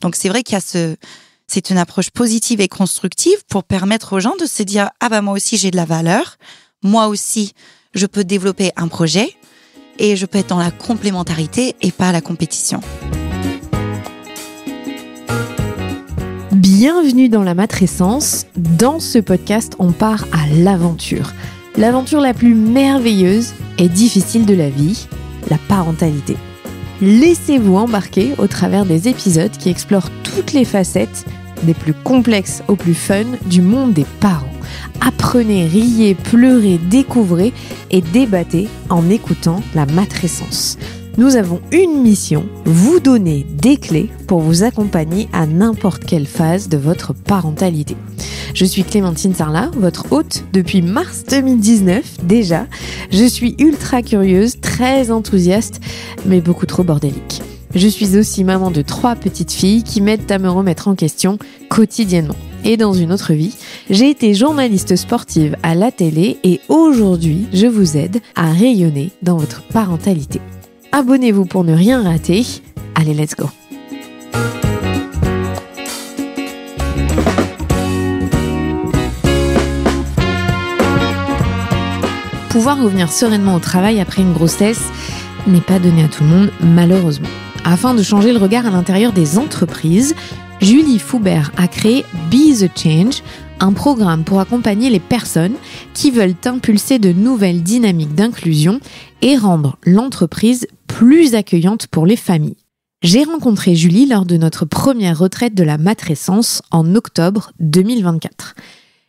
Donc, c'est vrai qu'il y a c'est une approche positive et constructive pour permettre aux gens de se dire « Ah bah moi aussi, j'ai de la valeur. Moi aussi, je peux développer un projet et je peux être dans la complémentarité et pas la compétition. » Bienvenue dans la matrescence. Dans ce podcast, on part à l'aventure. L'aventure la plus merveilleuse et difficile de la vie, la parentalité. Laissez-vous embarquer au travers des épisodes qui explorent toutes les facettes, des plus complexes aux plus fun, du monde des parents. Apprenez, riez, pleurez, découvrez et débattez en écoutant la matrescence. Nous avons une mission, vous donner des clés pour vous accompagner à n'importe quelle phase de votre parentalité. Je suis Clémentine Sarlat, votre hôte depuis mars 2019 déjà. Je suis ultra curieuse, très enthousiaste, mais beaucoup trop bordélique. Je suis aussi maman de 3 petites filles qui m'aident à me remettre en question quotidiennement. Et dans une autre vie, j'ai été journaliste sportive à la télé et aujourd'hui, je vous aide à rayonner dans votre parentalité. Abonnez-vous pour ne rien rater. Allez, let's go. Pouvoir revenir sereinement au travail après une grossesse n'est pas donné à tout le monde, malheureusement. Afin de changer le regard à l'intérieur des entreprises, Julie Foubert a créé Be the Change, un programme pour accompagner les personnes qui veulent impulser de nouvelles dynamiques d'inclusion et rendre l'entreprise plus accueillante pour les familles. J'ai rencontré Julie lors de notre première retraite de la matrescence en octobre 2024.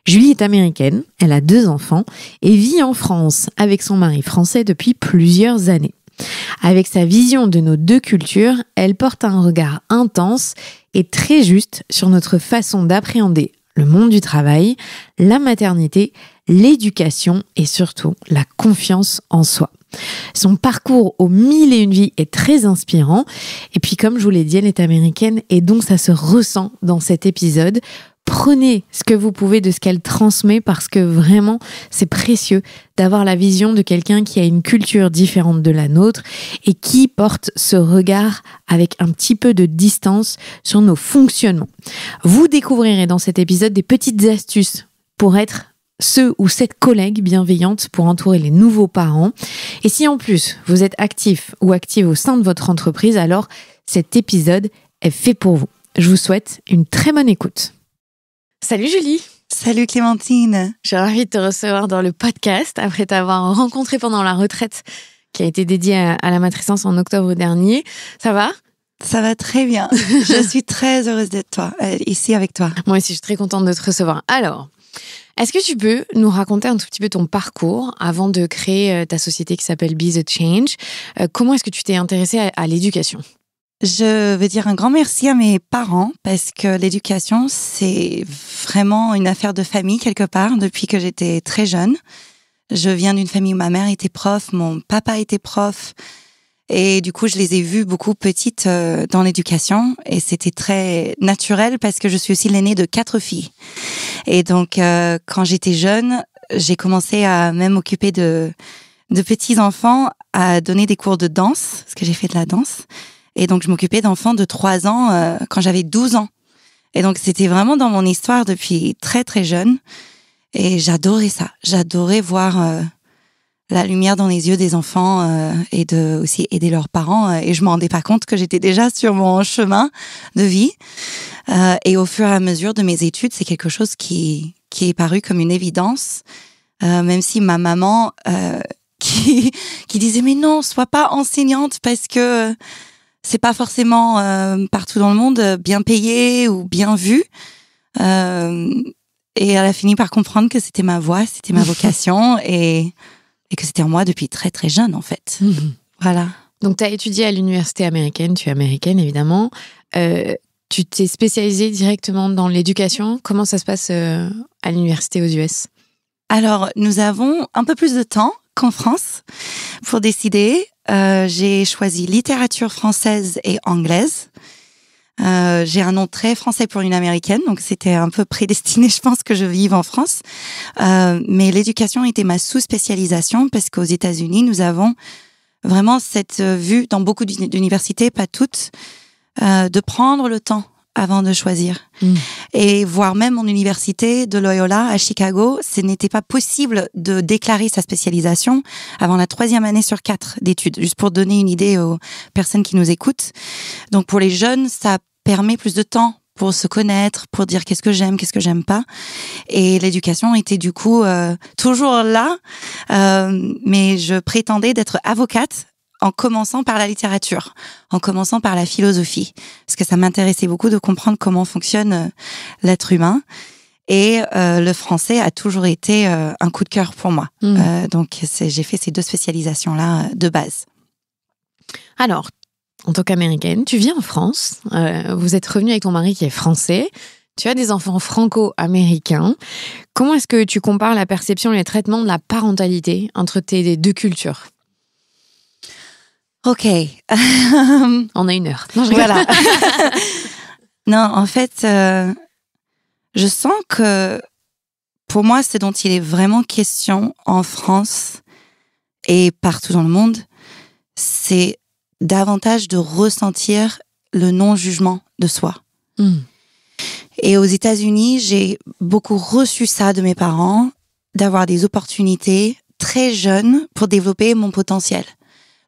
Julie est américaine, elle a 2 enfants et vit en France avec son mari français depuis plusieurs années. Avec sa vision de nos 2 cultures, elle porte un regard intense et très juste sur notre façon d'appréhender le monde du travail, la maternité, l'éducation et surtout la confiance en soi. Son parcours aux 1001 vies est très inspirant. Et puis comme je vous l'ai dit, elle est américaine et donc ça se ressent dans cet épisode. Prenez ce que vous pouvez de ce qu'elle transmet parce que vraiment, c'est précieux d'avoir la vision de quelqu'un qui a une culture différente de la nôtre et qui porte ce regard avec un petit peu de distance sur nos fonctionnements. Vous découvrirez dans cet épisode des petites astuces pour être ce ou cette collègue bienveillante pour entourer les nouveaux parents. Et si en plus vous êtes actif ou active au sein de votre entreprise, alors cet épisode est fait pour vous. Je vous souhaite une très bonne écoute. Salut Julie. Salut Clémentine. Je suis ravie de te recevoir dans le podcast après t'avoir rencontré pendant la retraite qui a été dédiée à la matrescence en octobre dernier. Ça va ? Ça va très bien. Je suis très heureuse d'être ici avec toi. Moi aussi, je suis très contente de te recevoir. Alors, est-ce que tu peux nous raconter un tout petit peu ton parcours avant de créer ta société qui s'appelle Be the Change ? Comment est-ce que tu t'es intéressée à l'éducation ? Je veux dire un grand merci à mes parents parce que l'éducation, c'est vraiment une affaire de famille quelque part depuis que j'étais très jeune. Je viens d'une famille où ma mère était prof, mon papa était prof et du coup, je les ai vues beaucoup petites dans l'éducation et c'était très naturel parce que je suis aussi l'aînée de 4 filles. Et donc, quand j'étais jeune, j'ai commencé à même m'occuper de petits-enfants, à donner des cours de danse parce que j'ai fait de la danse. Et donc, je m'occupais d'enfants de 3 ans quand j'avais 12 ans. Et donc, c'était vraiment dans mon histoire depuis très, très jeune. Et j'adorais ça. J'adorais voir la lumière dans les yeux des enfants et de aussi aider leurs parents. Et je me rendais pas compte que j'étais déjà sur mon chemin de vie. Et au fur et à mesure de mes études, c'est quelque chose qui est paru comme une évidence. Même si ma maman qui disait « Mais non, sois pas enseignante parce que... » c'est pas forcément partout dans le monde bien payé ou bien vu. Et elle a fini par comprendre que c'était ma voie, c'était ma vocation et que c'était en moi depuis très très jeune en fait. Voilà. Donc tu as étudié à l'université américaine, tu es américaine évidemment. Tu t'es spécialisée directement dans l'éducation. Comment ça se passe à l'université aux US ? Alors, nous avons un peu plus de temps qu'en France pour décider. J'ai choisi littérature française et anglaise. J'ai un nom très français pour une américaine, donc c'était un peu prédestiné, je pense, que je vive en France. Mais l'éducation était ma sous-spécialisation parce qu'aux États-Unis, nous avons vraiment cette vue dans beaucoup d'universités, pas toutes, de prendre le temps avant de choisir. Et voire même en université de Loyola à Chicago, ce n'était pas possible de déclarer sa spécialisation avant la 3e année sur 4 d'études, juste pour donner une idée aux personnes qui nous écoutent. Donc pour les jeunes, ça permet plus de temps pour se connaître, pour dire qu'est-ce que j'aime pas. Et l'éducation était du coup toujours là, mais je prétendais d'être avocate en commençant par la littérature, en commençant par la philosophie, parce que ça m'intéressait beaucoup de comprendre comment fonctionne l'être humain. Et le français a toujours été un coup de cœur pour moi. Donc j'ai fait ces 2 spécialisations-là de base. Alors, en tant qu'américaine, tu vis en France, vous êtes revenue avec ton mari qui est français, tu as des enfants franco-américains. Comment est-ce que tu compares la perception et les traitements de la parentalité entre tes 2 cultures ? Ok. On a 1 heure. Non, je rigole. Voilà. Non, en fait, je sens que pour moi, ce dont il est vraiment question en France et partout dans le monde, c'est davantage de ressentir le non-jugement de soi. Et aux États-Unis, j'ai beaucoup reçu ça de mes parents, d'avoir des opportunités très jeunes pour développer mon potentiel.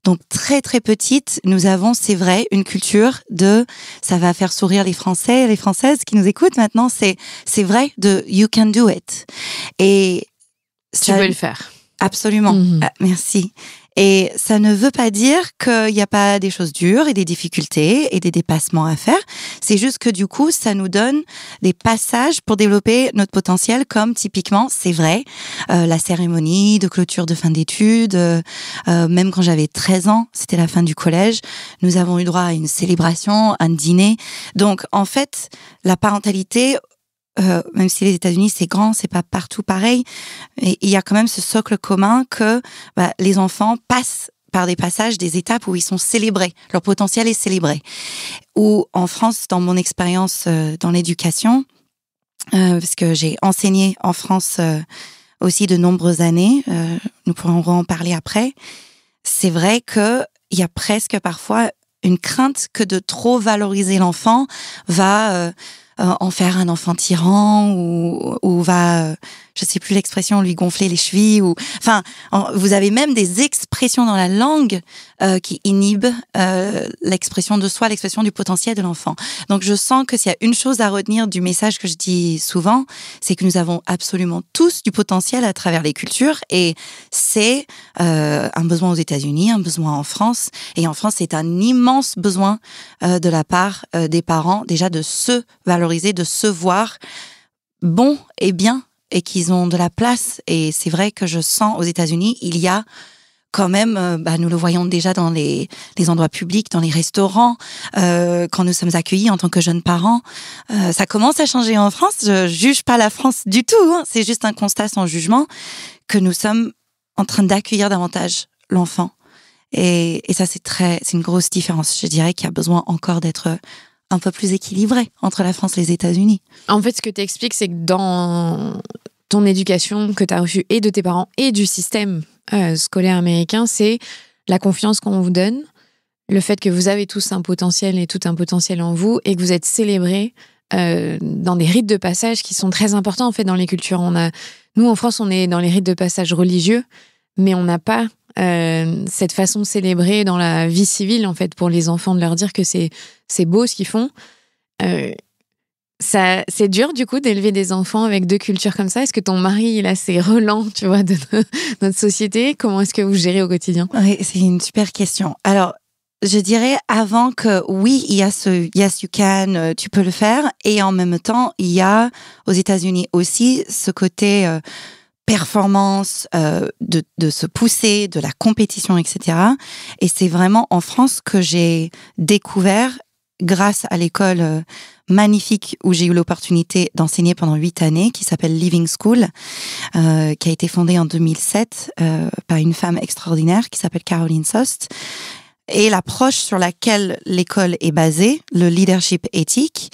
Donc très très petite, nous avons, c'est vrai, une culture de, ça va faire sourire les Français, les Françaises qui nous écoutent maintenant, c'est vrai, de you can do it. Et tu peux le faire. Absolument. Ah, merci. Et ça ne veut pas dire qu'il n'y a pas des choses dures et des difficultés et des dépassements à faire. C'est juste que du coup, ça nous donne des passages pour développer notre potentiel, comme typiquement, c'est vrai, la cérémonie de clôture de fin d'études, même quand j'avais 13 ans, c'était la fin du collège, nous avons eu droit à une célébration, un dîner. Donc, en fait, la parentalité, même si les États-Unis c'est grand, c'est pas partout pareil, et il y a quand même ce socle commun que les enfants passent par des passages, des étapes où ils sont célébrés, leur potentiel est célébré. Ou en France, dans mon expérience dans l'éducation, parce que j'ai enseigné en France aussi de nombreuses années, nous pourrons en parler après, c'est vrai que il y a presque parfois une crainte que de trop valoriser l'enfant va en faire un enfant tyran ou va, je sais plus l'expression, lui gonfler les chevilles ou, enfin, vous avez même des expressions dans la langue qui inhibent l'expression de soi, l'expression du potentiel de l'enfant. Donc je sens que s'il y a une chose à retenir du message que je dis souvent, c'est que nous avons absolument tous du potentiel à travers les cultures et c'est un besoin aux États-Unis, un besoin en France et en France c'est un immense besoin de la part des parents déjà de se valoriser, de se voir bon et bien et qu'ils ont de la place. Et c'est vrai que je sens aux États-Unis, il y a quand même, nous le voyons déjà dans les endroits publics, dans les restaurants, quand nous sommes accueillis en tant que jeunes parents. Ça commence à changer en France. Je juge pas la France du tout. C'est juste un constat sans jugement que nous sommes en train d'accueillir davantage l'enfant. Et ça, c'est une grosse différence. Je dirais qu'il y a besoin encore d'être un peu plus équilibré entre la France et les États-Unis. En fait, ce que tu expliques, c'est que dans ton éducation que tu as reçue et de tes parents et du système scolaire américain, c'est la confiance qu'on vous donne, le fait que vous avez tous un potentiel et tout un potentiel en vous et que vous êtes célébrés dans des rites de passage qui sont très importants en fait dans les cultures. Nous, en France, on est dans les rites de passage religieux, mais on n'a pas cette façon de célébrer dans la vie civile en fait pour les enfants, de leur dire que c'est beau ce qu'ils font. Ça, c'est dur du coup d'élever des enfants avec 2 cultures comme ça. Est-ce que ton mari il a ces relents, tu vois, de notre société? Comment est-ce que vous gérez au quotidien? Oui, c'est une super question. Alors, je dirais avant que oui, il y a ce yes you can, tu peux le faire, et en même temps il y a aux États-Unis aussi ce côté performance, de se pousser, de la compétition, etc. Et c'est vraiment en France que j'ai découvert, grâce à l'école magnifique où j'ai eu l'opportunité d'enseigner pendant 8 années, qui s'appelle Living School, qui a été fondée en 2007 par une femme extraordinaire qui s'appelle Caroline Sost. Et l'approche sur laquelle l'école est basée, le leadership éthique,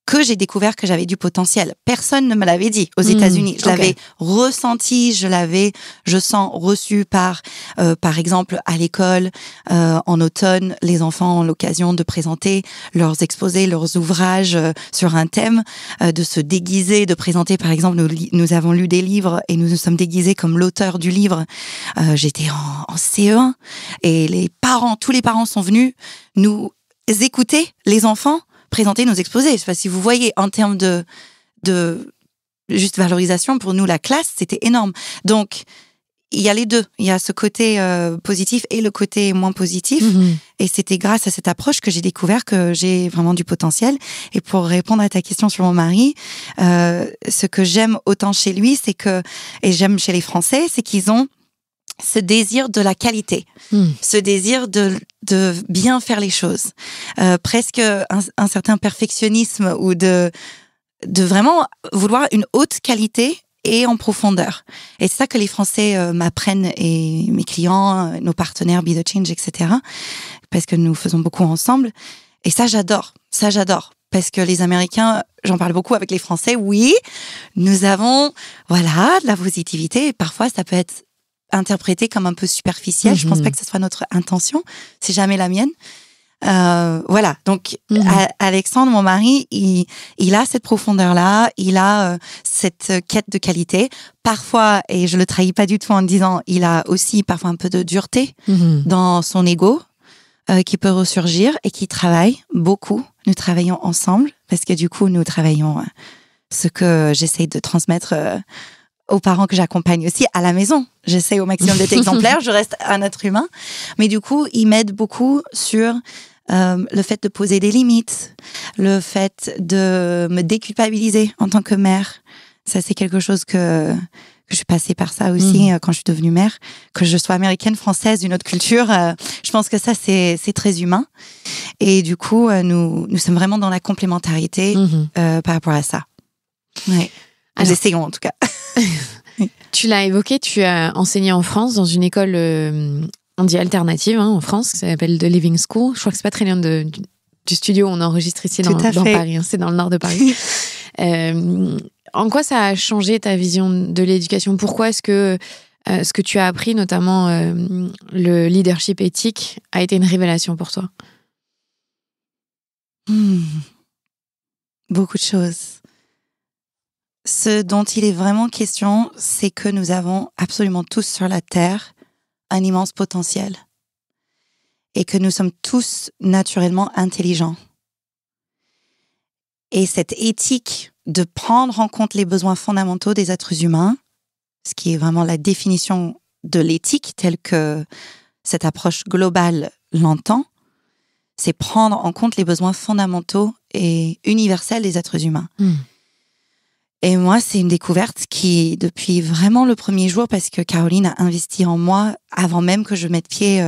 que j'ai découvert que j'avais du potentiel. Personne ne me l'avait dit aux États-Unis. Je l'avais ressenti, je sens reçu par exemple, à l'école, en automne, les enfants ont l'occasion de présenter leurs exposés, leurs ouvrages sur un thème, de se déguiser, de présenter, par exemple, nous avons lu des livres et nous nous sommes déguisés comme l'auteur du livre. J'étais en CE1 et tous les parents sont venus nous écouter, les enfants, présenter nos exposés. Je sais pas si vous voyez, en termes de juste valorisation, pour nous, la classe, c'était énorme. Donc, il y a les deux. Il y a ce côté positif et le côté moins positif. Et c'était grâce à cette approche que j'ai découvert que j'ai vraiment du potentiel. Et pour répondre à ta question sur mon mari, ce que j'aime autant chez lui, et j'aime chez les Français, c'est qu'ils ont ce désir de la qualité, ce désir de bien faire les choses, presque un certain perfectionnisme ou de vraiment vouloir une haute qualité et en profondeur. Et c'est ça que les Français m'apprennent, et mes clients, nos partenaires Be The Change, etc. Parce que nous faisons beaucoup ensemble. Et ça, j'adore. Parce que les Américains, j'en parle beaucoup avec les Français, oui, nous avons, de la positivité. Et parfois, ça peut être interprété comme un peu superficiel. Je pense pas que ce soit notre intention. C'est jamais la mienne. Donc Alexandre, mon mari, il a cette profondeur-là, il a cette quête de qualité. Parfois, et je le trahis pas du tout en disant, il a aussi parfois un peu de dureté dans son ego qui peut ressurgir, et qui travaille beaucoup. Nous travaillons ensemble parce que du coup, nous travaillons ce que j'essaie de transmettre aux parents que j'accompagne aussi à la maison. J'essaie au maximum d'être exemplaire, je reste un être humain. Mais du coup, il m'aide beaucoup sur le fait de poser des limites, le fait de me déculpabiliser en tant que mère. Ça, c'est quelque chose que je suis passée par ça aussi quand je suis devenue mère. Que je sois américaine, française, d'une autre culture, je pense que ça, c'est très humain. Et du coup, nous sommes vraiment dans la complémentarité par rapport à ça. Ouais. Nous essayons en tout cas. Tu l'as évoqué, tu as enseigné en France dans une école, on dit alternative en France, ça s'appelle The Living School. Je crois que c'est pas très loin du studio où on enregistre ici dans Paris, c'est dans le nord de Paris. En quoi ça a changé ta vision de l'éducation ? Pourquoi est-ce que ce que tu as appris, notamment le leadership éthique, a été une révélation pour toi ? Beaucoup de choses. Ce dont il est vraiment question, c'est que nous avons absolument tous sur la Terre un immense potentiel. Et que nous sommes tous naturellement intelligents. Et cette éthique de prendre en compte les besoins fondamentaux des êtres humains, ce qui est vraiment la définition de l'éthique telle que cette approche globale l'entend, c'est prendre en compte les besoins fondamentaux et universels des êtres humains. Et moi, c'est une découverte qui, depuis vraiment le premier jour, parce que Caroline a investi en moi avant même que je mette pied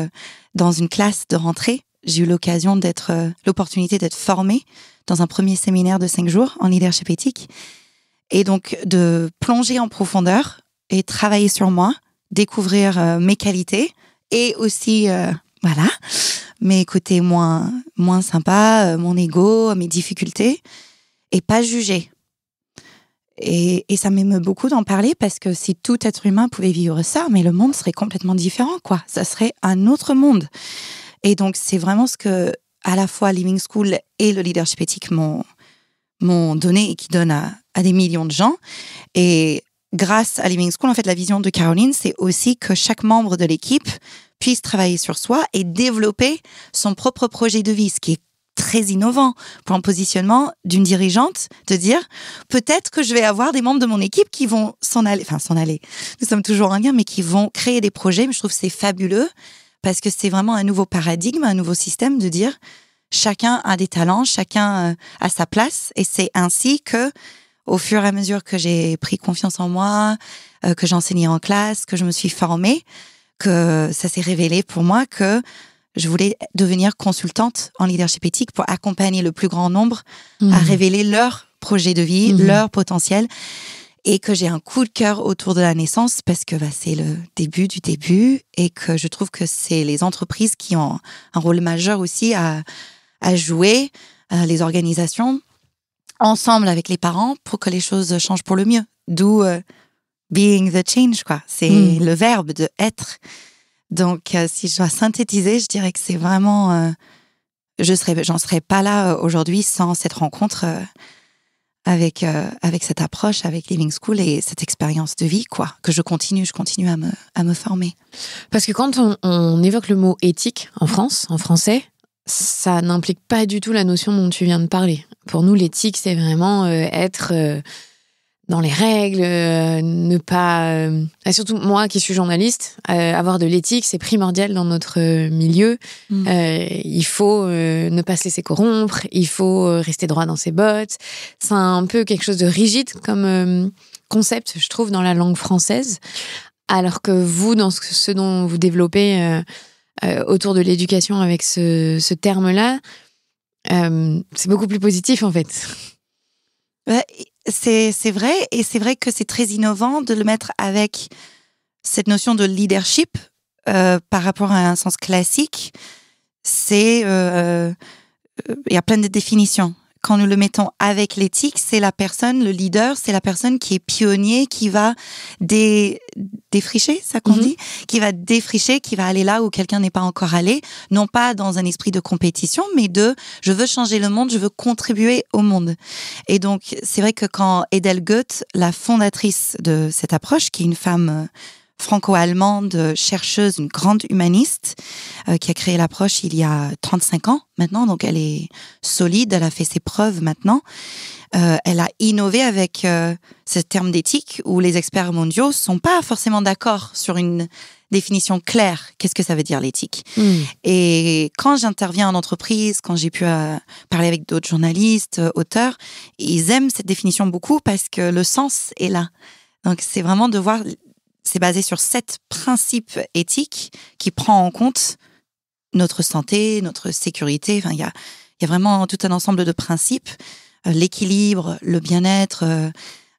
dans une classe de rentrée, j'ai eu l'opportunité d'être formée dans un premier séminaire de 5 jours en leadership éthique. Et donc, de plonger en profondeur et travailler sur moi, découvrir mes qualités et aussi, mes côtés moins sympas, mon ego, mes difficultés, et pas juger. Et ça m'émeut beaucoup d'en parler parce que si tout être humain pouvait vivre ça, mais le monde serait complètement différent, quoi. Ça serait un autre monde. Et donc, c'est vraiment ce que, à la fois, Living School et le leadership éthique m'ont donné et qui donne à des millions de gens. Et grâce à Living School, en fait, la vision de Caroline, c'est aussi que chaque membre de l'équipe puisse travailler sur soi et développer son propre projet de vie, ce qui est très innovant pour un positionnement d'une dirigeante, de dire peut-être que je vais avoir des membres de mon équipe qui vont s'en aller, nous sommes toujours en lien, mais qui vont créer des projets. Mais je trouve que c'est fabuleux parce que c'est vraiment un nouveau paradigme, un nouveau système de dire chacun a des talents, chacun a sa place, et c'est ainsi que, au fur et à mesure que j'ai pris confiance en moi, que j'enseignais en classe, que je me suis formée, que ça s'est révélé pour moi que je voulais devenir consultante en leadership éthique pour accompagner le plus grand nombre à révéler leur projet de vie, leur potentiel, et que j'ai un coup de cœur autour de la naissance parce que c'est le début du début, et que je trouve que c'est les entreprises qui ont un rôle majeur aussi à jouer, les organisations, ensemble avec les parents pour que les choses changent pour le mieux. D'où being the change, quoi. C'est le verbe de être. Donc, si je dois synthétiser, je dirais que c'est vraiment... j'en serais pas là aujourd'hui sans cette rencontre avec cette approche, avec Living School et cette expérience de vie, quoi. Que je continue à me former. Parce que quand on évoque le mot éthique en France, en français, ça n'implique pas du tout la notion dont tu viens de parler. Pour nous, l'éthique, c'est vraiment être dans les règles, ne pas... Et surtout, moi qui suis journaliste, avoir de l'éthique, c'est primordial dans notre milieu. Il faut ne pas se laisser corrompre, il faut rester droit dans ses bottes. C'est un peu quelque chose de rigide comme concept, je trouve, dans la langue française. Alors que vous, dans ce dont vous développez autour de l'éducation avec ce terme-là, c'est beaucoup plus positif, en fait. C'est vrai, et c'est vrai que c'est très innovant de le mettre avec cette notion de leadership par rapport à un sens classique. Il y a plein de définitions. Quand nous le mettons avec l'éthique, c'est la personne, le leader, c'est la personne qui est pionnier, qui va défricher, ça qu'on dit, qui va défricher, qui va aller là où quelqu'un n'est pas encore allé, non pas dans un esprit de compétition, mais je veux changer le monde, je veux contribuer au monde. Et donc, c'est vrai que quand Edel Goeth, la fondatrice de cette approche, qui est une femme franco-allemande, chercheuse, une grande humaniste, qui a créé l'approche il y a 35 ans maintenant, donc elle est solide, elle a fait ses preuves maintenant. Elle a innové avec ce terme d'éthique où les experts mondiaux sont pas forcément d'accord sur une définition claire. Qu'est-ce que ça veut dire l'éthique ? Et quand j'interviens en entreprise, quand j'ai pu parler avec d'autres journalistes, auteurs, ils aiment cette définition beaucoup parce que le sens est là. Donc c'est vraiment de voir... C'est basé sur 7 principes éthiques qui prend en compte notre santé, notre sécurité. Enfin, il y a vraiment tout un ensemble de principes. L'équilibre, le bien-être,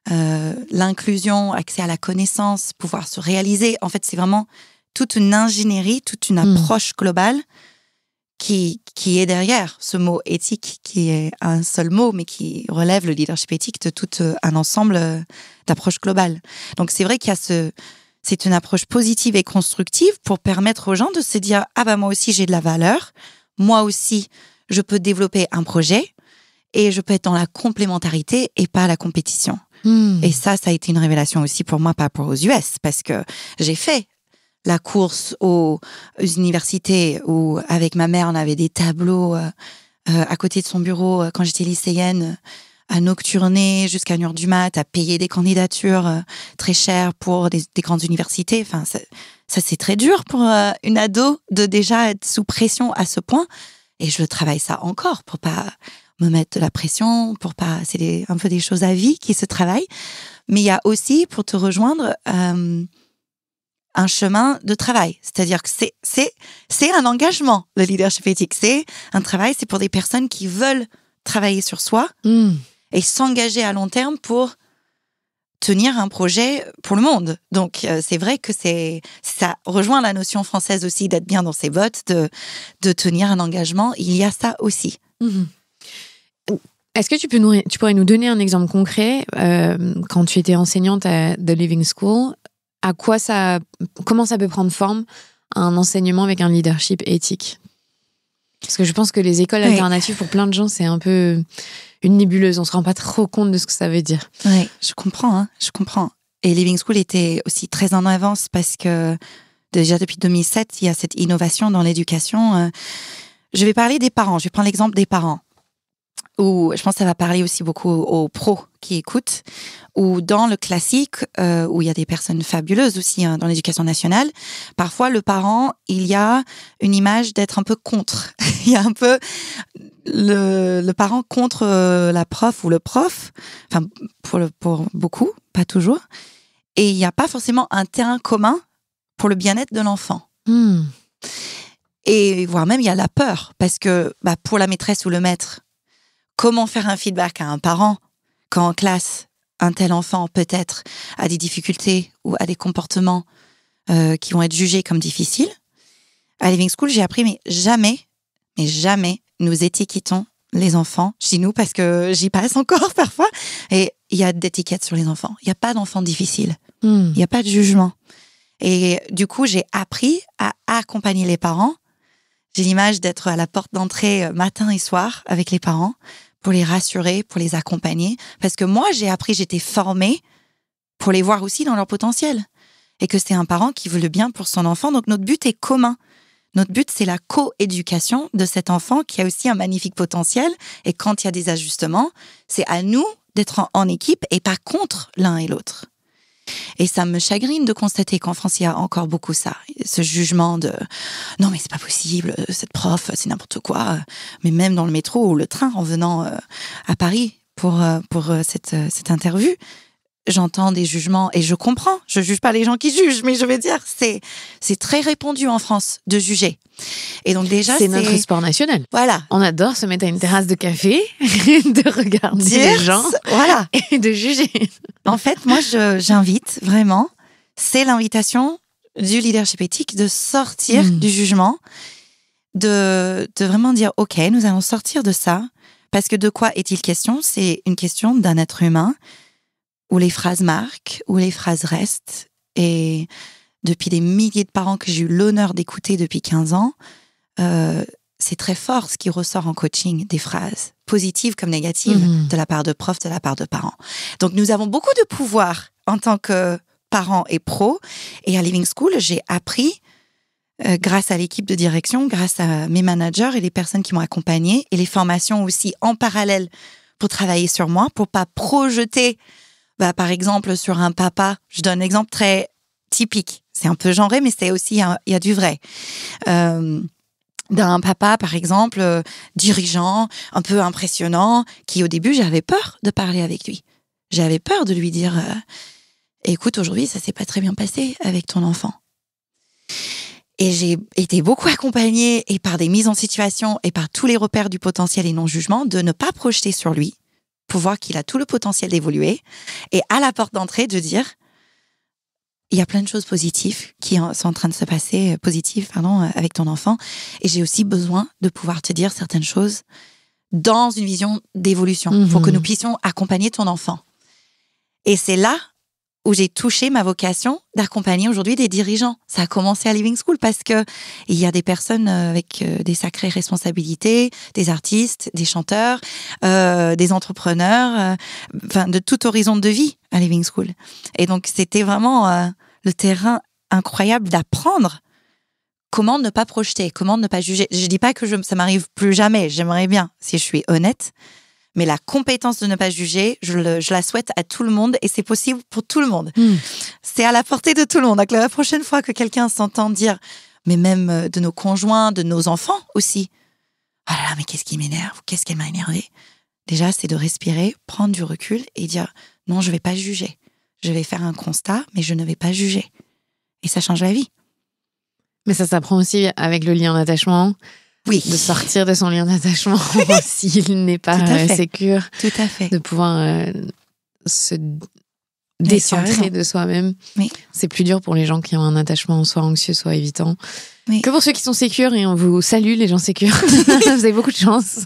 l'inclusion, accès à la connaissance, pouvoir se réaliser. En fait, c'est vraiment toute une ingénierie, toute une approche globale qui est derrière ce mot éthique, qui est un seul mot, mais qui relève le leadership éthique de tout un ensemble d'approches globales. Donc, c'est vrai qu'il y a c'est une approche positive et constructive pour permettre aux gens de se dire « Ah bah moi aussi j'ai de la valeur, moi aussi je peux développer un projet et je peux être dans la complémentarité et pas la compétition. » Et ça a été une révélation aussi pour moi par rapport aux US, parce que j'ai fait la course aux universités où avec ma mère on avait des tableaux à côté de son bureau quand j'étais lycéenne, à nocturner jusqu'à 1h du mat, à payer des candidatures très chères pour des grandes universités. Enfin, ça c'est très dur pour une ado de déjà être sous pression à ce point. Et je travaille ça encore pour pas me mettre de la pression, pour pas... C'est un peu des choses à vie qui se travaillent. Mais il y a aussi, pour te rejoindre, un chemin de travail. C'est-à-dire que c'est un engagement, le leadership éthique. C'est un travail, c'est pour des personnes qui veulent travailler sur soi et s'engager à long terme pour tenir un projet pour le monde. Donc, c'est vrai que ça rejoint la notion française aussi d'être bien dans ses bottes, de tenir un engagement. Il y a ça aussi. Est-ce que tu pourrais nous donner un exemple concret quand tu étais enseignante à The Living School, comment ça peut prendre forme un enseignement avec un leadership éthique ? Parce que je pense que les écoles alternatives, pour plein de gens, c'est un peu une nébuleuse. On se rend pas trop compte de ce que ça veut dire. Oui, je comprends. Et Living School était aussi très en avance parce que déjà depuis 2007, il y a cette innovation dans l'éducation. Je vais parler des parents. Je vais prendre l'exemple des parents. Où je pense que ça va parler aussi beaucoup aux pros qui écoutent, ou dans le classique, où il y a des personnes fabuleuses aussi dans l'éducation nationale, parfois le parent, il y a une image d'être un peu contre. Il y a un peu le parent contre la prof ou le prof, enfin pour beaucoup, pas toujours, et il n'y a pas forcément un terrain commun pour le bien-être de l'enfant. Et voire même il y a la peur, parce que pour la maîtresse ou le maître, comment faire un feedback à un parent quand en classe, un tel enfant peut-être a des difficultés ou a des comportements qui vont être jugés comme difficiles. À Living School, j'ai appris, mais jamais nous étiquetons les enfants. Je dis nous parce que j'y passe encore parfois. Et il y a d'étiquettes sur les enfants. Il n'y a pas d'enfants difficiles. Il n'y a pas de jugement. Et du coup, j'ai appris à accompagner les parents. J'ai l'image d'être à la porte d'entrée matin et soir avec les parents pour les rassurer, pour les accompagner. Parce que moi, j'étais formée pour les voir aussi dans leur potentiel. Et que c'est un parent qui veut le bien pour son enfant. Donc, notre but est commun. Notre but, c'est la co-éducation de cet enfant qui a aussi un magnifique potentiel. Et quand il y a des ajustements, c'est à nous d'être en équipe et pas contre l'un et l'autre. Et ça me chagrine de constater qu'en France, il y a encore beaucoup ça. Ce jugement de « non, mais c'est pas possible, cette prof, c'est n'importe quoi ». Mais même dans le métro ou le train, en venant à Paris pour cette interview, j'entends des jugements et je comprends. Je juge pas les gens qui jugent, mais je veux dire, c'est très répandu en France de juger. Et donc déjà, c'est notre sport national. Voilà. On adore se mettre à une terrasse de café, de regarder les gens, voilà, et de juger. En fait, moi, j'invite vraiment. C'est l'invitation du leadership éthique de sortir du jugement, de vraiment dire ok, nous allons sortir de ça, parce que de quoi est-il question ? C'est une question d'un être humain. Où les phrases marquent, où les phrases restent. Et depuis des milliers de parents que j'ai eu l'honneur d'écouter depuis 15 ans, c'est très fort ce qui ressort en coaching, des phrases positives comme négatives, de la part de profs, de la part de parents. Donc nous avons beaucoup de pouvoir en tant que parents et pros. Et à Living School, j'ai appris, grâce à l'équipe de direction, grâce à mes managers et les personnes qui m'ont accompagnée, et les formations aussi en parallèle pour travailler sur moi, pour pas projeter... par exemple, sur un papa, je donne un exemple très typique. C'est un peu genré, mais c'est aussi, il y a du vrai. D'un papa, par exemple, dirigeant, un peu impressionnant, qui au début, j'avais peur de parler avec lui. J'avais peur de lui dire écoute, aujourd'hui, ça s'est pas très bien passé avec ton enfant. Et j'ai été beaucoup accompagnée, et par des mises en situation, et par tous les repères du potentiel et non-jugement, de ne pas projeter sur lui, pour voir qu'il a tout le potentiel d'évoluer, et à la porte d'entrée de dire il y a plein de choses positives qui sont en train de se passer, avec ton enfant, et j'ai aussi besoin de pouvoir te dire certaines choses dans une vision d'évolution, pour que nous puissions accompagner ton enfant. Et c'est là où j'ai touché ma vocation d'accompagner aujourd'hui des dirigeants. Ça a commencé à Living School parce que il y a des personnes avec des sacrées responsabilités, des artistes, des chanteurs, des entrepreneurs, de tout horizon de vie à Living School. Et donc c'était vraiment le terrain incroyable d'apprendre comment ne pas projeter, comment ne pas juger. Je dis pas que ça m'arrive plus jamais, j'aimerais bien, si je suis honnête. Mais la compétence de ne pas juger, je la souhaite à tout le monde, et c'est possible pour tout le monde. C'est à la portée de tout le monde. Donc la prochaine fois que quelqu'un s'entend dire, mais même de nos conjoints, de nos enfants aussi, oh là là, mais qu'est-ce qui m'énerve, qu'est-ce qu'elle m'a énervé. Déjà, c'est de respirer, prendre du recul et dire, non, je vais pas juger. Je vais faire un constat, mais je ne vais pas juger. Et ça change la vie. Mais ça s'apprend aussi avec le lien d'attachement. Oui. De sortir de son lien d'attachement s'il n'est pas sécure. Tout à fait. De pouvoir se décentrer de soi-même. Oui. C'est plus dur pour les gens qui ont un attachement soit anxieux, soit évitant. Oui. Que pour ceux qui sont sécures, et on vous salue les gens sécures. Vous avez beaucoup de chance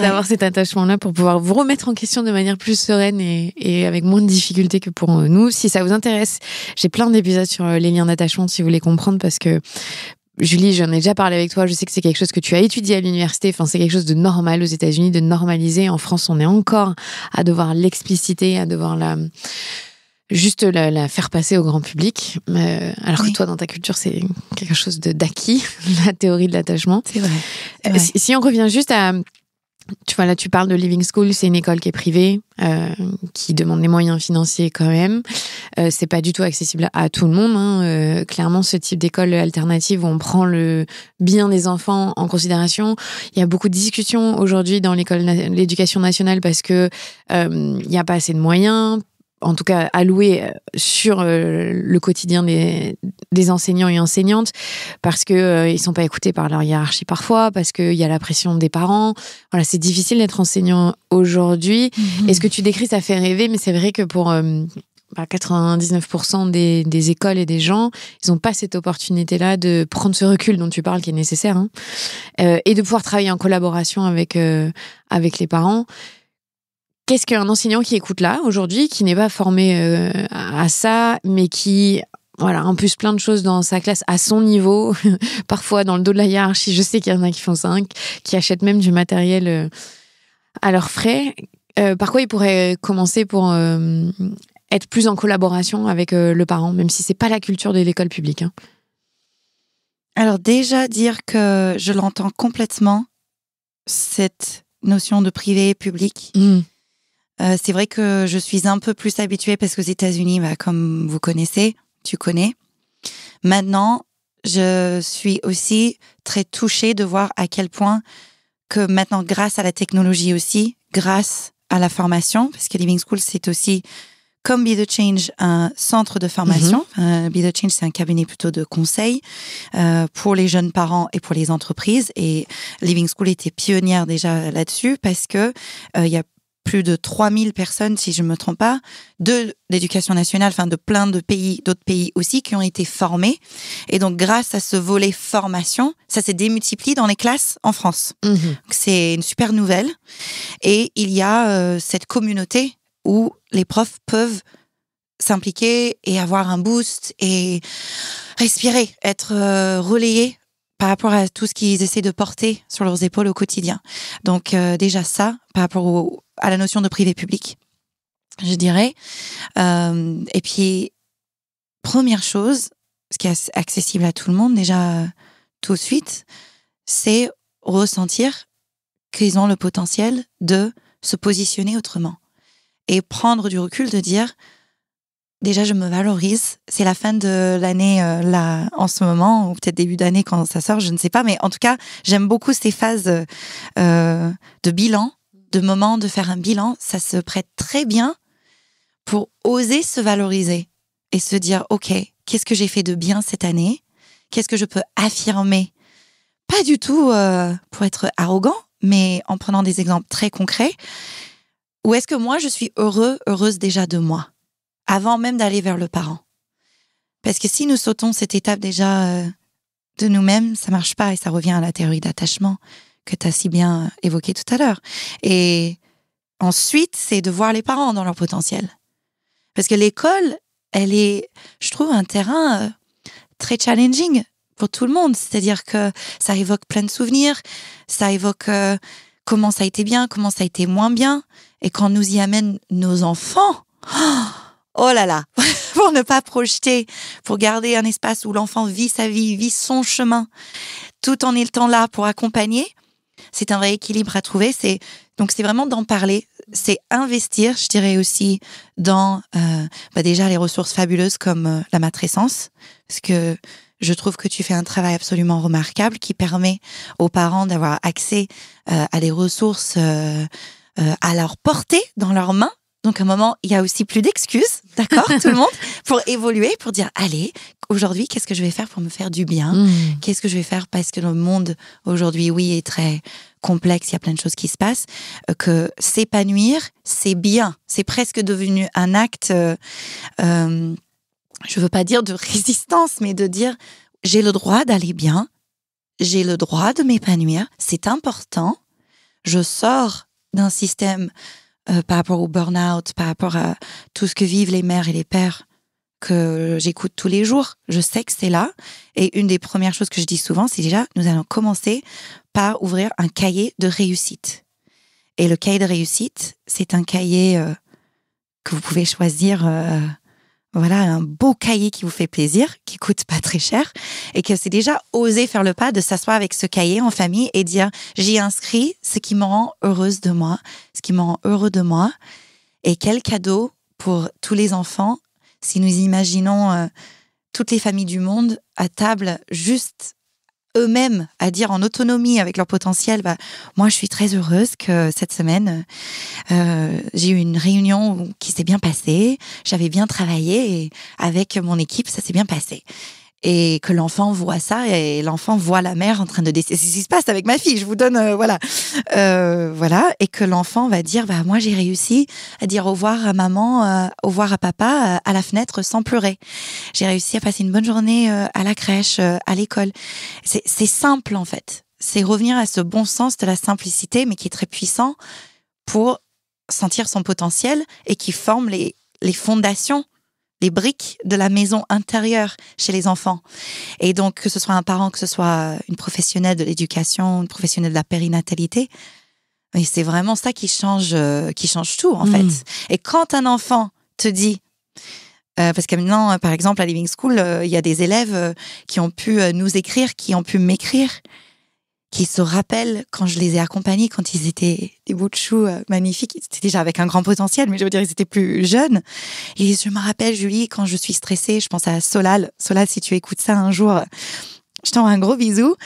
d'avoir cet attachement-là pour pouvoir vous remettre en question de manière plus sereine et avec moins de difficultés que pour nous. Si ça vous intéresse, j'ai plein d'épisodes sur les liens d'attachement si vous voulez comprendre, parce que Julie, j'en ai déjà parlé avec toi, je sais que c'est quelque chose que tu as étudié à l'université, c'est quelque chose de normal aux États-Unis, de normaliser. En France, on est encore à devoir l'expliciter, à devoir la faire passer au grand public, alors que toi, dans ta culture, c'est quelque chose d'acquis, la théorie de l'attachement. C'est vrai. Si on revient juste à... Tu vois, là, tu parles de Living School, c'est une école qui est privée, qui demande des moyens financiers quand même. C'est pas du tout accessible à tout le monde. Clairement, ce type d'école alternative où on prend le bien des enfants en considération. Il y a beaucoup de discussions aujourd'hui dans l'éducation nationale parce que il n'y a pas assez de moyens, en tout cas alloués sur le quotidien des enseignants et enseignantes, parce que ils sont pas écoutés par leur hiérarchie parfois, parce qu'il y a la pression des parents. Voilà, c'est difficile d'être enseignant aujourd'hui. Et ce que tu décris, ça fait rêver, mais c'est vrai que pour 99% des écoles et des gens, ils n'ont pas cette opportunité-là de prendre ce recul dont tu parles qui est nécessaire, hein, et de pouvoir travailler en collaboration avec les parents. Qu'est-ce qu'un enseignant qui écoute là aujourd'hui, qui n'est pas formé à ça, mais qui en plus plein de choses dans sa classe à son niveau, parfois dans le dos de la hiérarchie, je sais qu'il y en a qui font 5, qui achètent même du matériel à leurs frais. Par quoi il pourrait commencer pour être plus en collaboration avec le parent, même si c'est pas la culture de l'école publique, hein. Alors déjà, dire que je l'entends complètement, cette notion de privé et public. C'est vrai que je suis un peu plus habituée parce qu'aux États-Unis, comme vous connaissez, tu connais. Maintenant, je suis aussi très touchée de voir à quel point que maintenant, grâce à la technologie aussi, grâce à la formation, parce que Living School, c'est aussi, comme Be the Change, un centre de formation. Be the Change, c'est un cabinet plutôt de conseil pour les jeunes parents et pour les entreprises. Et Living School était pionnière déjà là-dessus parce que il y a plus de 3000 personnes, si je ne me trompe pas, de l'éducation nationale, de plein de pays, d'autres pays aussi, qui ont été formés. Et donc, grâce à ce volet formation, ça s'est démultiplié dans les classes en France. Donc, c'est une super nouvelle. Et il y a cette communauté où les profs peuvent s'impliquer et avoir un boost et respirer, être relayés par rapport à tout ce qu'ils essaient de porter sur leurs épaules au quotidien. Donc déjà ça, par rapport à la notion de privé-public, je dirais. Et puis, première chose, ce qui est accessible à tout le monde déjà tout de suite, c'est ressentir qu'ils ont le potentiel de se positionner autrement. Et prendre du recul, de dire, déjà je me valorise, c'est la fin de l'année là en ce moment, ou peut-être début d'année quand ça sort, je ne sais pas, mais en tout cas, j'aime beaucoup ces phases de bilan, de moments de faire un bilan, ça se prête très bien pour oser se valoriser et se dire, ok, qu'est-ce que j'ai fait de bien cette année? Qu'est-ce que je peux affirmer? Pas du tout pour être arrogant, mais en prenant des exemples très concrets. Ou est-ce que moi, je suis heureuse déjà de moi, avant même d'aller vers le parent? Parce que si nous sautons cette étape déjà de nous-mêmes, ça marche pas et ça revient à la théorie d'attachement que tu as si bien évoquée tout à l'heure. Et ensuite, c'est de voir les parents dans leur potentiel. Parce que l'école, elle est, je trouve, un terrain très challenging pour tout le monde. C'est-à-dire que ça évoque plein de souvenirs, ça évoque comment ça a été bien, comment ça a été moins bien. Et quand nous y amènent nos enfants, oh là là, pour ne pas projeter, pour garder un espace où l'enfant vit sa vie, vit son chemin, tout en étant là pour accompagner, c'est un vrai équilibre à trouver. Donc c'est vraiment d'en parler, c'est investir, je dirais aussi, dans déjà les ressources fabuleuses comme la matrescence, parce que je trouve que tu fais un travail absolument remarquable qui permet aux parents d'avoir accès à des ressources à leur portée, dans leurs mains. Donc à un moment, il y a aussi plus d'excuses, d'accord, tout le monde, pour évoluer, pour dire, allez, aujourd'hui, qu'est-ce que je vais faire pour me faire du bien? Qu'est-ce que je vais faire parce que le monde, aujourd'hui, oui, est très complexe, il y a plein de choses qui se passent, que s'épanouir, c'est bien. C'est presque devenu un acte, je veux pas dire de résistance, mais de dire, j'ai le droit d'aller bien, j'ai le droit de m'épanouir, c'est important, je sors d'un système par rapport au burn-out, par rapport à tout ce que vivent les mères et les pères que j'écoute tous les jours. Je sais que c'est là. Et une des premières choses que je dis souvent, c'est déjà, nous allons commencer par ouvrir un cahier de réussite. Et le cahier de réussite, c'est un cahier que vous pouvez choisir, un beau cahier qui vous fait plaisir, qui coûte pas très cher, et que c'est déjà oser faire le pas de s'asseoir avec ce cahier en famille et dire, j'y inscris ce qui me rend heureuse de moi, ce qui me rend heureux de moi, et quel cadeau pour tous les enfants, si nous imaginons toutes les familles du monde à table, juste eux-mêmes, à dire en autonomie avec leur potentiel, moi je suis très heureuse que cette semaine j'ai eu une réunion qui s'est bien passée, j'avais bien travaillé et avec mon équipe ça s'est bien passé. et que l'enfant voit ça et l'enfant voit la mère en train de décider. C'est ce qui se passe avec ma fille. Je vous donne voilà, et que l'enfant va dire moi j'ai réussi à dire au revoir à maman, au revoir à papa à la fenêtre sans pleurer. J'ai réussi à passer une bonne journée à la crèche, à l'école. C'est simple en fait. C'est revenir à ce bon sens de la simplicité, mais qui est très puissant pour sentir son potentiel et qui forme les fondations, les briques de la maison intérieure chez les enfants. Et donc, que ce soit un parent, que ce soit une professionnelle de l'éducation, une professionnelle de la périnatalité, mais c'est vraiment ça qui change tout, en fait. Et quand un enfant te dit, parce que maintenant, par exemple, à Living School, il y a des élèves qui ont pu nous écrire, qui ont pu m'écrire, qui se rappellent quand je les ai accompagnés, quand ils étaient des bouts de choux magnifiques. Ils étaient déjà avec un grand potentiel, mais je veux dire, ils étaient plus jeunes. Et je me rappelle, Julie, quand je suis stressée, je pense à Solal. Solal, si tu écoutes ça un jour, je t'envoie un gros bisou.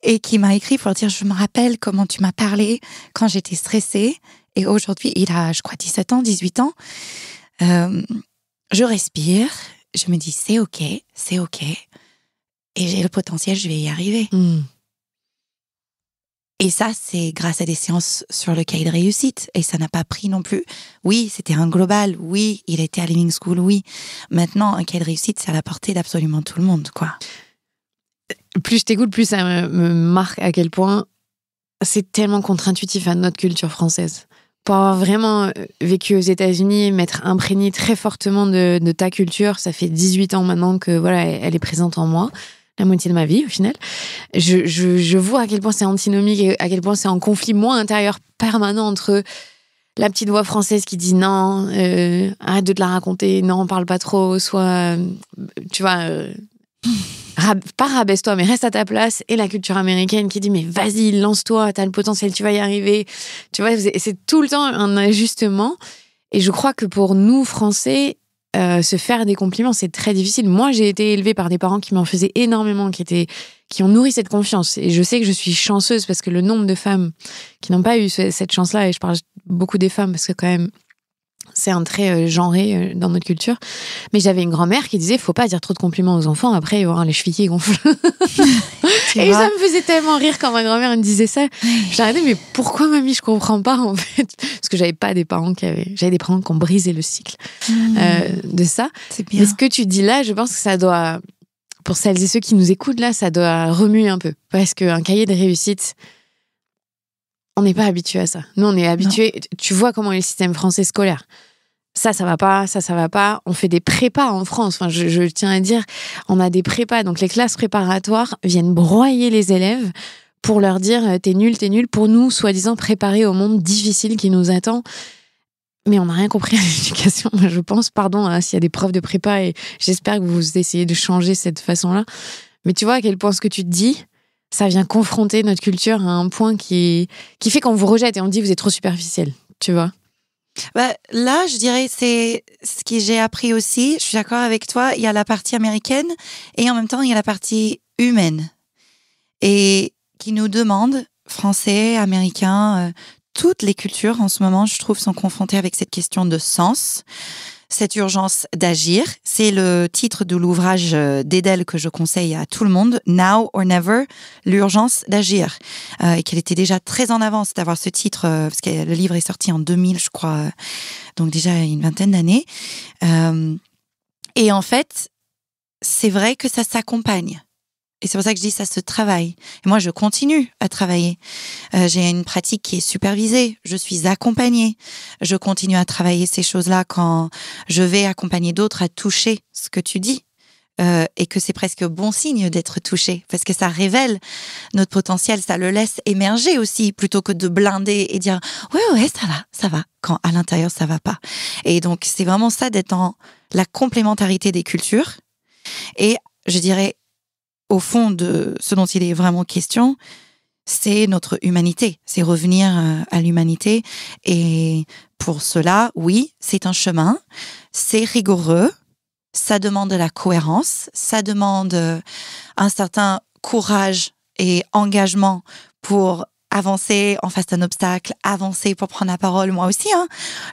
Et qui m'a écrit pour dire, je me rappelle comment tu m'as parlé quand j'étais stressée. Et aujourd'hui, il a, je crois, 17 ans, 18 ans. Je respire, je me dis, c'est OK. Et j'ai le potentiel, je vais y arriver. Et ça, c'est grâce à des séances sur le cahier de réussite. Et ça n'a pas pris non plus. Oui, c'était un global. Oui, il était à Living School. Oui. Maintenant, un cahier de réussite, c'est à la portée d'absolument tout le monde, quoi. Plus je t'écoute, plus ça me marque à quel point c'est tellement contre-intuitif à notre culture française. Pour avoir vraiment vécu aux États-Unis, m'être imprégné très fortement de ta culture, ça fait 18 ans maintenant que voilà, elle est présente en moi. La moitié de ma vie, au final. Je vois à quel point c'est antinomique et à quel point c'est en conflit, moi, intérieur permanent entre la petite voix française qui dit non, arrête de te la raconter, non, parle pas trop, soit, tu vois, pas rabaisse-toi, mais reste à ta place, et la culture américaine qui dit mais vas-y, lance-toi, t'as le potentiel, tu vas y arriver. Tu vois, c'est tout le temps un ajustement. Et je crois que pour nous, Français, se faire des compliments, c'est très difficile. Moi, j'ai été élevée par des parents qui m'en faisaient énormément, qui ont nourri cette confiance. Et je sais que je suis chanceuse parce que le nombre de femmes qui n'ont pas eu cette chance-là, et je parle beaucoup des femmes parce que quand même, c'est un trait genré dans notre culture. Mais j'avais une grand-mère qui disait, faut pas dire trop de compliments aux enfants, après, ils vont avoir les chevilles qui gonflent. Et ça me faisait tellement rire quand ma grand-mère me disait ça. J'ai arrêté, mais pourquoi, mamie, je comprends pas, en fait. Parce que j'avais des parents qui ont brisé le cycle de ça. C'est bien. Mais ce que tu dis là, je pense que ça doit, pour celles et ceux qui nous écoutent là, ça doit remuer un peu. Parce qu'un cahier de réussite, on n'est pas habitué à ça. Nous, on est habitué. Tu vois comment est le système français scolaire. Ça va pas, ça va pas. On fait des prépas en France. Enfin, je tiens à dire, on a des prépas. Donc, les classes préparatoires viennent broyer les élèves pour leur dire t'es nul, pour nous, soi-disant, préparer au monde difficile qui nous attend. Mais on n'a rien compris à l'éducation, moi, je pense. Pardon s'il y a des profs de prépa et j'espère que vous essayez de changer cette façon-là. Mais tu vois à quel point ce que tu te dis, ça vient confronter notre culture à un point qui fait qu'on vous rejette et on dit vous êtes trop superficiel, tu vois. Là, je dirais, c'est ce que j'ai appris aussi. Je suis d'accord avec toi. Il y a la partie américaine et en même temps, il y a la partie humaine. Et qui nous demande, Français, Américains, toutes les cultures en ce moment, je trouve, sont confrontées avec cette question de sens, cette urgence d'agir. C'est le titre de l'ouvrage d'Edel que je conseille à tout le monde, Now or Never, l'urgence d'agir. Et qu'elle était déjà très en avance d'avoir ce titre, parce que le livre est sorti en 2000, je crois, donc déjà une vingtaine d'années. Et en fait, c'est vrai que ça s'accompagne. Et c'est pour ça que je dis ça se travaille. Et moi, je continue à travailler. J'ai une pratique qui est supervisée. Je suis accompagnée. Je continue à travailler ces choses-là quand je vais accompagner d'autres à toucher ce que tu dis. Et que c'est presque bon signe d'être touché. Parce que ça révèle notre potentiel. Ça le laisse émerger aussi, plutôt que de blinder et dire « Ouais, ça va ». Quand à l'intérieur, ça va pas. Et donc, c'est vraiment ça d'être dans la complémentarité des cultures. Et je dirais, au fond de ce dont il est vraiment question, c'est notre humanité. C'est revenir à l'humanité. Et pour cela, oui, c'est un chemin. C'est rigoureux. Ça demande de la cohérence. Ça demande un certain courage et engagement pour avancer en face d'un obstacle, avancer pour prendre la parole, moi aussi.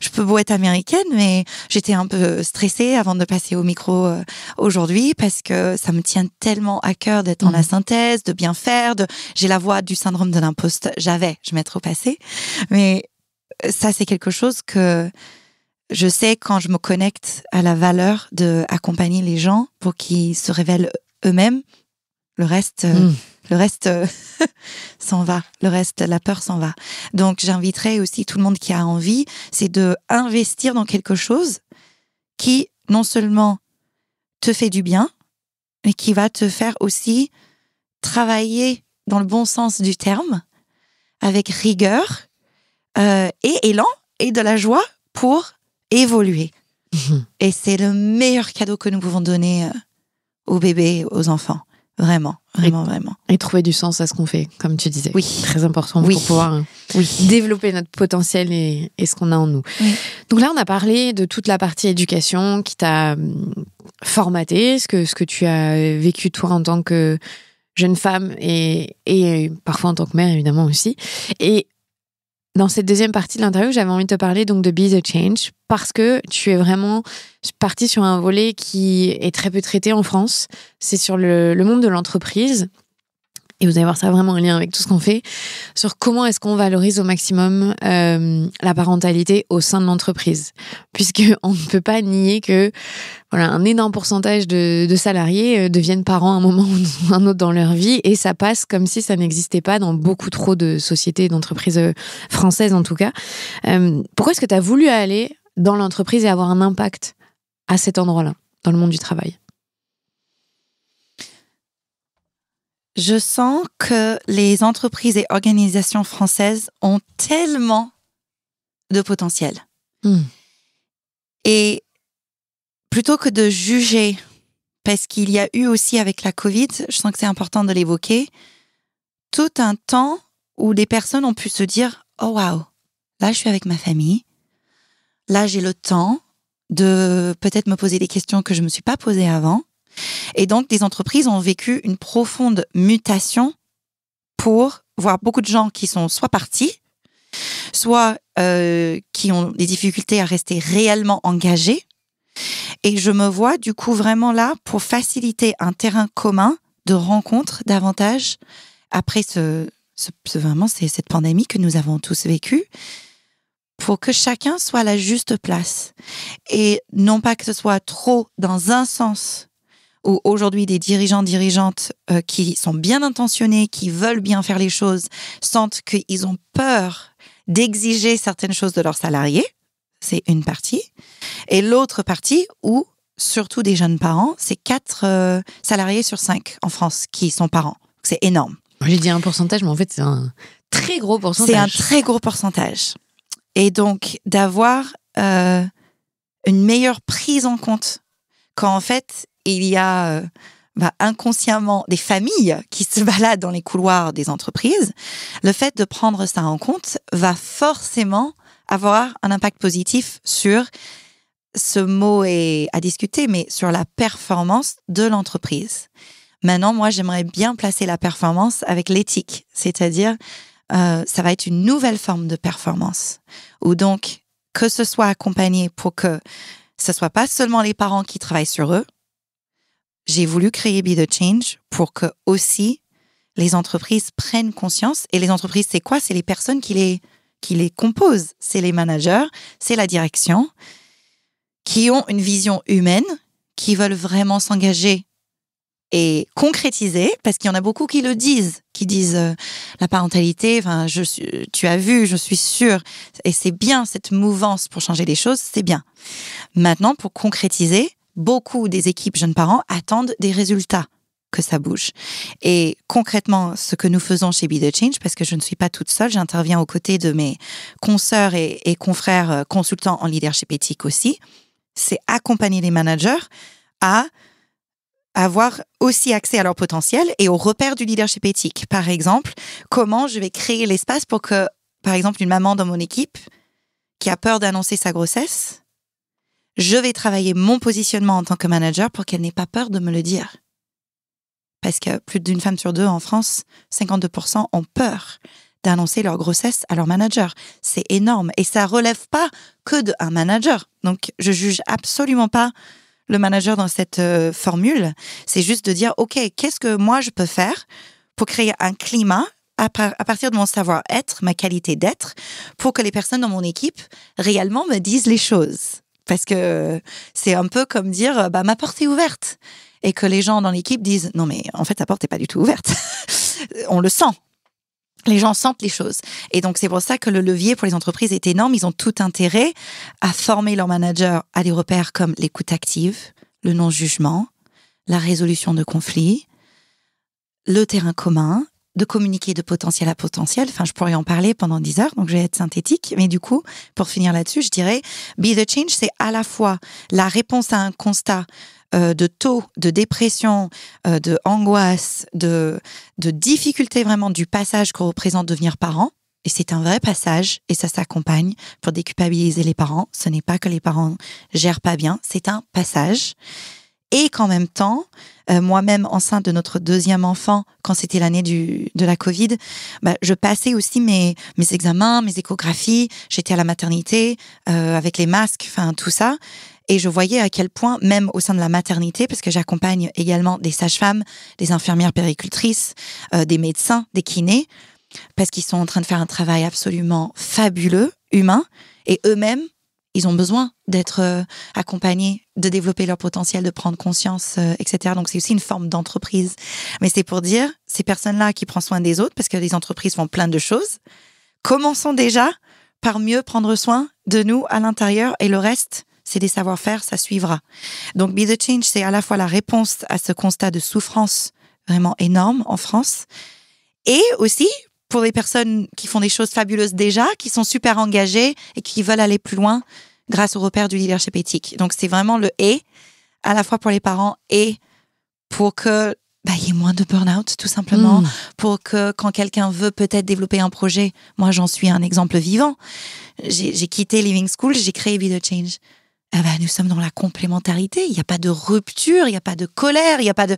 Je peux beau être américaine, mais j'étais un peu stressée avant de passer au micro aujourd'hui parce que ça me tient tellement à cœur d'être dans la synthèse, de bien faire. J'ai la voix du syndrome de l'imposteur. Je m'ai trop passée. Mais ça, c'est quelque chose que je sais quand je me connecte à la valeur d'accompagner les gens pour qu'ils se révèlent eux-mêmes. Le reste s'en va. Le reste, la peur s'en va. Donc, j'inviterai aussi tout le monde qui a envie, c'est de investir dans quelque chose qui, non seulement te fait du bien, mais qui va te faire aussi travailler dans le bon sens du terme, avec rigueur, et élan, et de la joie pour évoluer. Et c'est le meilleur cadeau que nous pouvons donner aux bébés, aux enfants. Vraiment. Et trouver du sens à ce qu'on fait, comme tu disais. Oui. Très important pour pouvoir développer notre potentiel et ce qu'on a en nous. Oui. Donc là, on a parlé de toute la partie éducation qui t'a formaté, ce que tu as vécu toi en tant que jeune femme et parfois en tant que mère, évidemment aussi. Et dans cette deuxième partie de l'interview, j'avais envie de te parler donc de Be the Change parce que tu es vraiment partie sur un volet qui est très peu traité en France. C'est sur le monde de l'entreprise. Et vous allez voir, ça a vraiment un lien avec tout ce qu'on fait. Sur comment est-ce qu'on valorise au maximum la parentalité au sein de l'entreprise. Puisqu'on ne peut pas nier que un énorme pourcentage de salariés deviennent parents à un moment ou un autre dans leur vie. Et ça passe comme si ça n'existait pas dans beaucoup trop de sociétés, d'entreprises françaises en tout cas. Pourquoi est-ce que tu as voulu aller dans l'entreprise et avoir un impact à cet endroit-là, dans le monde du travail ? Je sens que les entreprises et organisations françaises ont tellement de potentiel. Et plutôt que de juger, parce qu'il y a eu aussi avec la Covid, je sens que c'est important de l'évoquer, tout un temps où des personnes ont pu se dire « Oh waouh, là je suis avec ma famille, là j'ai le temps de peut-être me poser des questions que je ne me suis pas posées avant. » Et donc, des entreprises ont vécu une profonde mutation pour voir beaucoup de gens qui sont soit partis, soit qui ont des difficultés à rester réellement engagés. Et je me vois du coup vraiment là pour faciliter un terrain commun de rencontre davantage après vraiment c'est cette pandémie que nous avons tous vécue, pour que chacun soit à la juste place. Et non pas que ce soit trop dans un sens, où aujourd'hui des dirigeantes qui sont bien intentionnés, qui veulent bien faire les choses, sentent qu'ils ont peur d'exiger certaines choses de leurs salariés. C'est une partie. Et l'autre partie où, surtout des jeunes parents, c'est 4 salariés sur 5 en France qui sont parents. C'est énorme. J'ai dit un pourcentage, mais en fait, c'est un très gros pourcentage. C'est un très gros pourcentage. Et donc, d'avoir une meilleure prise en compte quand en fait, il y a inconsciemment des familles qui se baladent dans les couloirs des entreprises, le fait de prendre ça en compte va forcément avoir un impact positif sur, ce mot est à discuter, mais sur la performance de l'entreprise. Maintenant, moi, j'aimerais bien placer la performance avec l'éthique, c'est-à-dire ça va être une nouvelle forme de performance, où donc, que ce soit accompagné pour que ce soit pas seulement les parents qui travaillent sur eux. J'ai voulu créer Be the Change pour que aussi les entreprises prennent conscience. Et les entreprises, c'est quoi? C'est les personnes qui les composent. C'est les managers, c'est la direction, qui ont une vision humaine, qui veulent vraiment s'engager et concrétiser, parce qu'il y en a beaucoup qui le disent, qui disent la parentalité, tu as vu, je suis sûre, et c'est bien cette mouvance pour changer les choses, c'est bien. Maintenant, pour concrétiser, beaucoup des équipes jeunes parents attendent des résultats, que ça bouge. Et concrètement, ce que nous faisons chez Be the Change, parce que je ne suis pas toute seule, j'interviens aux côtés de mes consoeurs et confrères consultants en leadership éthique aussi, c'est accompagner les managers à avoir aussi accès à leur potentiel et aux repères du leadership éthique. Par exemple, comment je vais créer l'espace pour que, par exemple, une maman dans mon équipe qui a peur d'annoncer sa grossesse, je vais travailler mon positionnement en tant que manager pour qu'elle n'ait pas peur de me le dire. Parce que plus d'une femme sur 2 en France, 52% ont peur d'annoncer leur grossesse à leur manager. C'est énorme. Et ça relève pas que d'un manager. Donc, je juge absolument pas le manager dans cette formule. C'est juste de dire, OK, qu'est-ce que moi je peux faire pour créer un climat à partir de mon savoir-être, ma qualité d'être, pour que les personnes dans mon équipe réellement me disent les choses. Parce que c'est un peu comme dire, ma porte est ouverte. Et que les gens dans l'équipe disent, non mais en fait, ta porte n'est pas du tout ouverte. On le sent. Les gens sentent les choses. Et donc, c'est pour ça que le levier pour les entreprises est énorme. Ils ont tout intérêt à former leurs managers à des repères comme l'écoute active, le non-jugement, la résolution de conflits, le terrain commun, de communiquer de potentiel à potentiel. Enfin, je pourrais en parler pendant 10 heures, donc je vais être synthétique. Mais du coup, pour finir là-dessus, je dirais, Be the Change, c'est à la fois la réponse à un constat de taux, de dépression, de angoisse, de difficulté vraiment du passage que représente devenir parent. Et c'est un vrai passage, et ça s'accompagne pour déculpabiliser les parents. Ce n'est pas que les parents gèrent pas bien, c'est un passage. Et qu'en même temps, moi-même enceinte de notre deuxième enfant, quand c'était l'année de la Covid, je passais aussi mes examens, mes échographies. J'étais à la maternité avec les masques, enfin tout ça. Et je voyais à quel point, même au sein de la maternité, parce que j'accompagne également des sages-femmes, des infirmières péricultrices, des médecins, des kinés, parce qu'ils sont en train de faire un travail absolument fabuleux, humain, et eux-mêmes, ils ont besoin d'être accompagnés, de développer leur potentiel, de prendre conscience, etc. Donc, c'est aussi une forme d'entreprise. Mais c'est pour dire, ces personnes-là qui prennent soin des autres, parce que les entreprises font plein de choses, commençons déjà par mieux prendre soin de nous à l'intérieur, et le reste, c'est des savoir-faire, ça suivra. Donc, Be the Change, c'est à la fois la réponse à ce constat de souffrance vraiment énorme en France, et aussi pour les personnes qui font des choses fabuleuses déjà, qui sont super engagées et qui veulent aller plus loin grâce au repère du leadership éthique. Donc, c'est vraiment le « et », à la fois pour les parents et pour que y ait moins de burn-out, tout simplement, pour que quand quelqu'un veut peut-être développer un projet, moi, j'en suis un exemple vivant. J'ai quitté Living School, j'ai créé Be the Change. Nous sommes dans la complémentarité, il n'y a pas de rupture, il n'y a pas de colère, il n'y a pas de...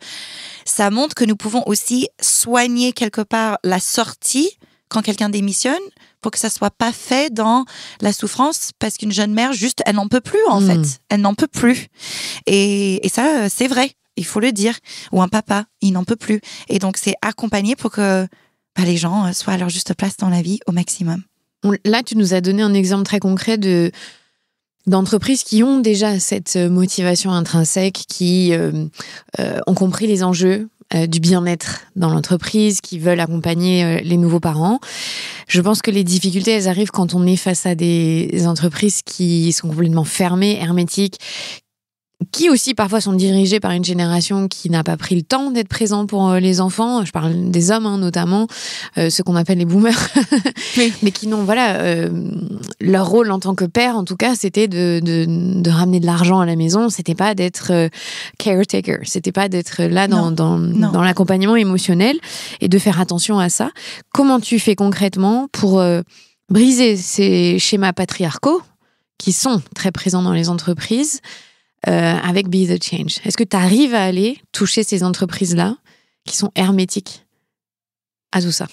Ça montre que nous pouvons aussi soigner quelque part la sortie quand quelqu'un démissionne pour que ça soit pas fait dans la souffrance parce qu'une jeune mère, juste, elle n'en peut plus en fait. Elle n'en peut plus. Et ça, c'est vrai, il faut le dire. Ou un papa, il n'en peut plus. Et donc, c'est accompagner pour que les gens soient à leur juste place dans la vie au maximum. Là, tu nous as donné un exemple très concret d'entreprises qui ont déjà cette motivation intrinsèque, qui ont compris les enjeux du bien-être dans l'entreprise, qui veulent accompagner les nouveaux parents. Je pense que les difficultés, elles arrivent quand on est face à des entreprises qui sont complètement fermées, hermétiques, qui aussi parfois sont dirigées par une génération qui n'a pas pris le temps d'être présent pour les enfants. Je parle des hommes, notamment, ceux qu'on appelle les boomers, oui. Mais qui n'ont, leur rôle en tant que père, en tout cas, c'était de ramener de l'argent à la maison. C'était pas d'être caretaker, c'était pas d'être là dans l'accompagnement émotionnel et de faire attention à ça. Comment tu fais concrètement pour briser ces schémas patriarcaux qui sont très présents dans les entreprises avec Be the Change? Est-ce que tu arrives à aller toucher ces entreprises-là qui sont hermétiques à tout ça?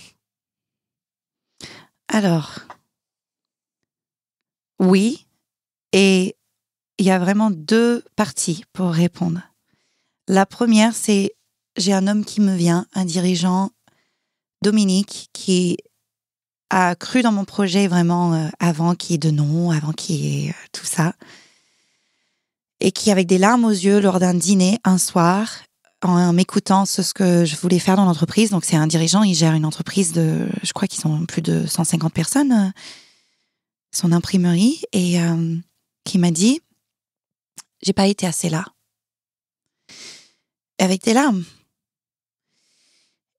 Alors, oui, et il y a vraiment 2 parties pour répondre. La première, c'est j'ai un homme qui me vient, un dirigeant, Dominique, qui a cru dans mon projet vraiment avant qu'il y ait de nom, avant qu'il y ait tout ça. Et qui, avec des larmes aux yeux, lors d'un dîner, un soir, en m'écoutant ce que je voulais faire dans l'entreprise, donc c'est un dirigeant, il gère une entreprise je crois qu'ils sont plus de 150 personnes, son imprimerie, et qui m'a dit, j'ai pas été assez là. Avec des larmes.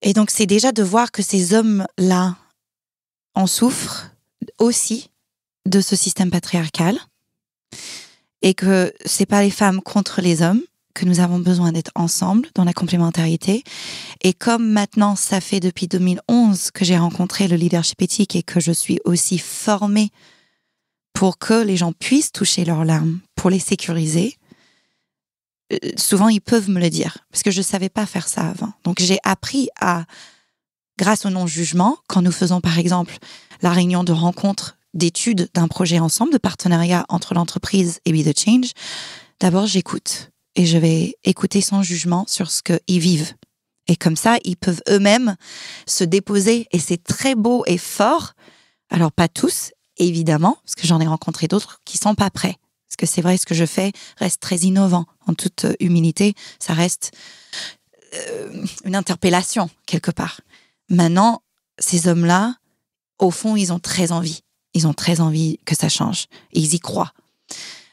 Et donc c'est déjà de voir que ces hommes-là en souffrent aussi de ce système patriarcal. Et que c'est pas les femmes contre les hommes, que nous avons besoin d'être ensemble dans la complémentarité. Et comme maintenant, ça fait depuis 2011 que j'ai rencontré le leadership éthique et que je suis aussi formée pour que les gens puissent toucher leurs larmes, pour les sécuriser, souvent ils peuvent me le dire, parce que je savais pas faire ça avant. Donc j'ai appris à grâce au non-jugement, quand nous faisons par exemple la réunion de rencontre d'études d'un projet ensemble, de partenariat entre l'entreprise et Be The Change, d'abord j'écoute et je vais écouter sans jugement sur ce qu'ils vivent. Et comme ça, ils peuvent eux-mêmes se déposer et c'est très beau et fort. Alors pas tous, évidemment, parce que j'en ai rencontré d'autres qui sont pas prêts. Parce que c'est vrai, ce que je fais reste très innovant. En toute humilité, ça reste une interpellation quelque part. Maintenant, ces hommes-là, au fond, ils ont très envie. Ils ont très envie que ça change. Et ils y croient.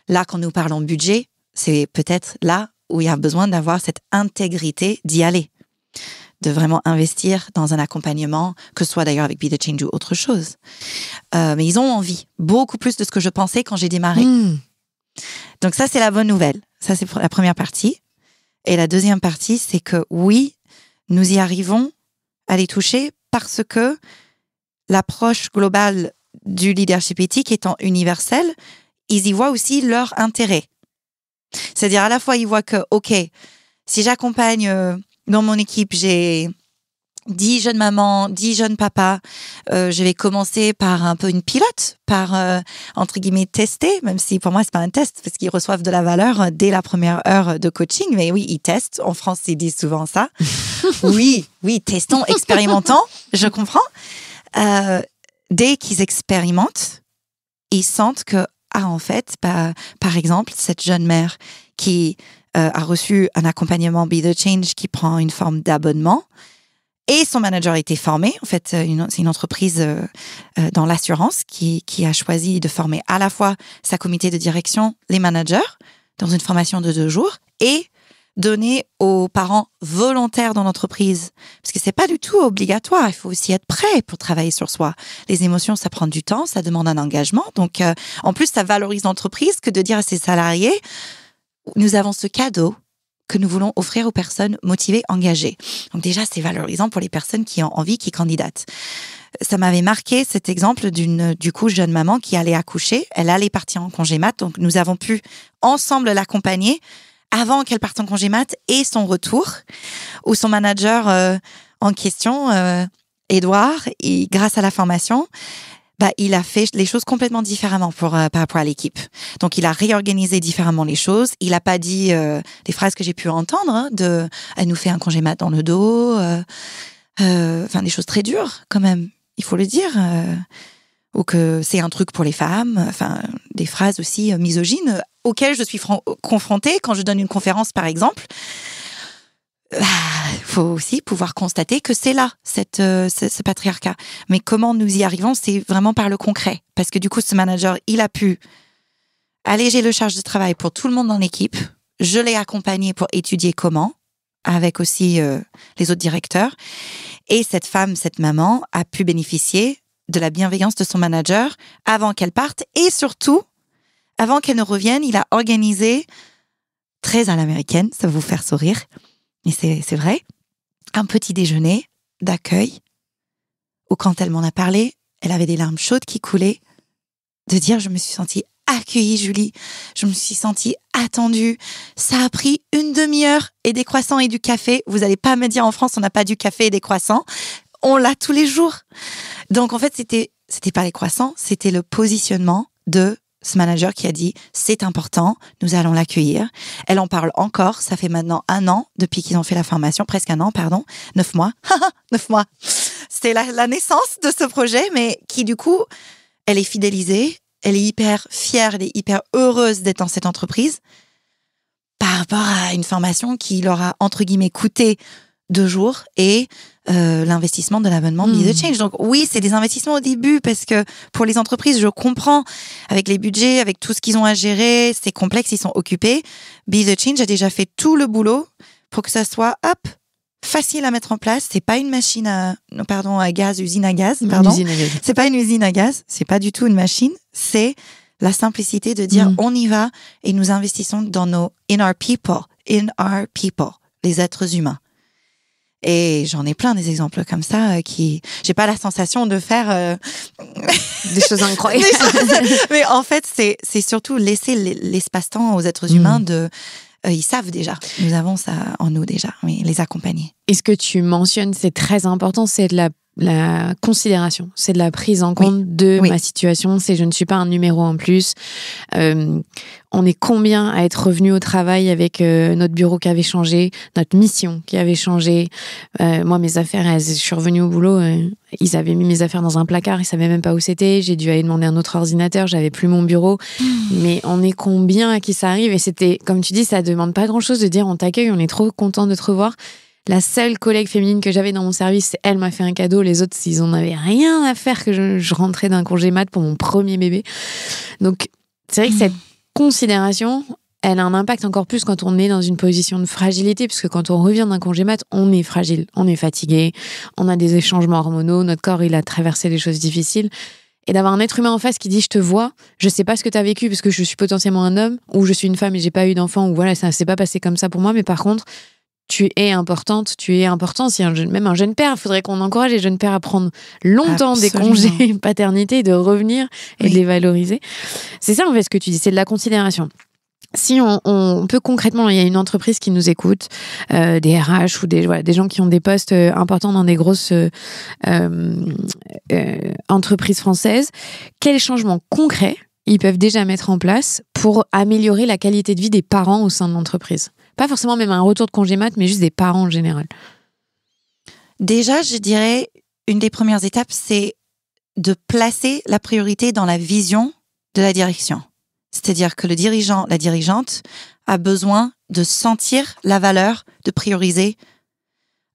Là, quand nous parlons budget, c'est peut-être là où il y a besoin d'avoir cette intégrité d'y aller. De vraiment investir dans un accompagnement, que ce soit d'ailleurs avec Be The Change ou autre chose. Mais ils ont envie. Beaucoup plus de ce que je pensais quand j'ai démarré. Donc ça, c'est la bonne nouvelle. Ça, c'est pour la première partie. Et la deuxième partie, c'est que oui, nous y arrivons à les toucher parce que l'approche globale du leadership éthique étant universelle, ils y voient aussi leur intérêt. C'est-à-dire à la fois, ils voient que, OK, si j'accompagne dans mon équipe, j'ai 10 jeunes mamans, 10 jeunes papas, je vais commencer par un peu une pilote, par, entre guillemets, tester, même si pour moi, c'est pas un test, parce qu'ils reçoivent de la valeur dès la première heure de coaching. Mais oui, ils testent. En France, ils disent souvent ça. Oui, testons, expérimentons. Je comprends. Dès qu'ils expérimentent, ils sentent que, en fait, par exemple, cette jeune mère qui a reçu un accompagnement Be The Change qui prend une forme d'abonnement, et son manager a été formé. En fait, c'est une entreprise dans l'assurance qui a choisi de former à la fois sa comité de direction, les managers, dans une formation de 2 jours, et donner aux parents volontaires dans l'entreprise. Parce que c'est pas du tout obligatoire. Il faut aussi être prêt pour travailler sur soi. Les émotions, ça prend du temps, ça demande un engagement. Donc, en plus, ça valorise l'entreprise que de dire à ses salariés, nous avons ce cadeau que nous voulons offrir aux personnes motivées, engagées. Donc déjà, c'est valorisant pour les personnes qui ont envie, qui candidatent. Ça m'avait marqué cet exemple d'une jeune maman qui allait accoucher. Elle allait partir en congé mat. Donc nous avons pu ensemble l'accompagner avant qu'elle parte en congé mat et son retour, où son manager en question, Édouard, grâce à la formation, il a fait les choses complètement différemment par rapport à l'équipe. Donc, il a réorganisé différemment les choses. Il n'a pas dit des phrases que j'ai pu entendre, elle nous fait un congé mat dans le dos, des choses très dures quand même, il faut le dire, ou que c'est un truc pour les femmes, des phrases aussi misogynes auxquelles je suis confrontée quand je donne une conférence, par exemple. Faut aussi pouvoir constater que c'est là, ce patriarcat. Mais comment nous y arrivons, c'est vraiment par le concret. Parce que du coup, ce manager, il a pu alléger le charge de travail pour tout le monde dans l'équipe. Je l'ai accompagné pour étudier comment, avec aussi les autres directeurs. Et cette femme, cette maman, a pu bénéficier de la bienveillance de son manager avant qu'elle parte. Et surtout, avant qu'elle ne revienne, il a organisé, très à l'américaine, ça va vous faire sourire, mais c'est vrai, un petit déjeuner d'accueil où quand elle m'en a parlé, elle avait des larmes chaudes qui coulaient, de dire je me suis sentie accueillie, Julie, je me suis sentie attendue. Ça a pris 1 demi-heure et des croissants et du café. Vous n'allez pas me dire en France on n'a pas du café et des croissants. On l'a tous les jours. Donc en fait c'était pas les croissants, c'était le positionnement de ce manager qui a dit c'est important, nous allons l'accueillir. Elle en parle encore, ça fait maintenant 1 an depuis qu'ils ont fait la formation, presque 1 an, pardon, 9 mois. 9 mois. C'était la naissance de ce projet, mais qui du coup, elle est fidélisée, elle est hyper fière, elle est hyper heureuse d'être dans cette entreprise par rapport à une formation qui leur a entre guillemets coûté 2 jours et l'investissement de l'abonnement Be The Change. Donc oui, c'est des investissements au début parce que pour les entreprises, je comprends, avec les budgets, avec tout ce qu'ils ont à gérer, c'est complexe, ils sont occupés. Be The Change a déjà fait tout le boulot pour que ça soit, facile à mettre en place. C'est pas une machine à gaz, usine à gaz, pardon. C'est pas une usine à gaz, c'est pas du tout une machine, c'est la simplicité de dire on y va et nous investissons dans in our people, les êtres humains. Et j'en ai plein des exemples comme ça qui, j'ai pas la sensation de faire des choses incroyables. Mais en fait, c'est surtout laisser l'espace-temps aux êtres humains de ils savent déjà. Nous avons ça en nous déjà, mais les accompagner. Et ce que tu mentionnes, c'est très important, c'est de la considération, c'est de la prise en compte de ma situation, c'est je ne suis pas un numéro en plus. On est combien à être revenu au travail avec notre bureau qui avait changé, notre mission qui avait changé. Moi, mes affaires, je suis revenue au boulot, ils avaient mis mes affaires dans un placard, ils savaient même pas où c'était, j'ai dû aller demander un autre ordinateur, j'avais plus mon bureau. Mais on est combien à qui ça arrive? Et c'était, comme tu dis, ça demande pas grand-chose de dire on t'accueille, on est trop content de te revoir. La seule collègue féminine que j'avais dans mon service, elle m'a fait un cadeau. Les autres, ils en avaient rien à faire que je rentrais d'un congé mat pour mon premier bébé. Donc, c'est vrai que cette considération, elle a un impact encore plus quand on est dans une position de fragilité, puisque quand on revient d'un congé mat, on est fragile, on est fatigué, on a des changements hormonaux, notre corps, il a traversé des choses difficiles. Et d'avoir un être humain en face qui dit je te vois, je sais pas ce que tu as vécu parce que je suis potentiellement un homme, ou je suis une femme et j'ai pas eu d'enfant, ou voilà, ça s'est pas passé comme ça pour moi, mais par contre, tu es importante, tu es important. Si même un jeune père, il faudrait qu'on encourage les jeunes pères à prendre longtemps des congés paternité, de revenir et de les valoriser. C'est ça, en fait, ce que tu dis, c'est de la considération. Si on peut concrètement, il y a une entreprise qui nous écoute, des RH ou des gens qui ont des postes importants dans des grosses entreprises françaises, quels changements concrets ils peuvent déjà mettre en place pour améliorer la qualité de vie des parents au sein de l'entreprise? Pas forcément même un retour de congé mat, mais juste des parents en général. Déjà, je dirais, une des premières étapes, c'est de placer la priorité dans la vision de la direction. C'est-à-dire que le dirigeant, la dirigeante, a besoin de sentir la valeur de prioriser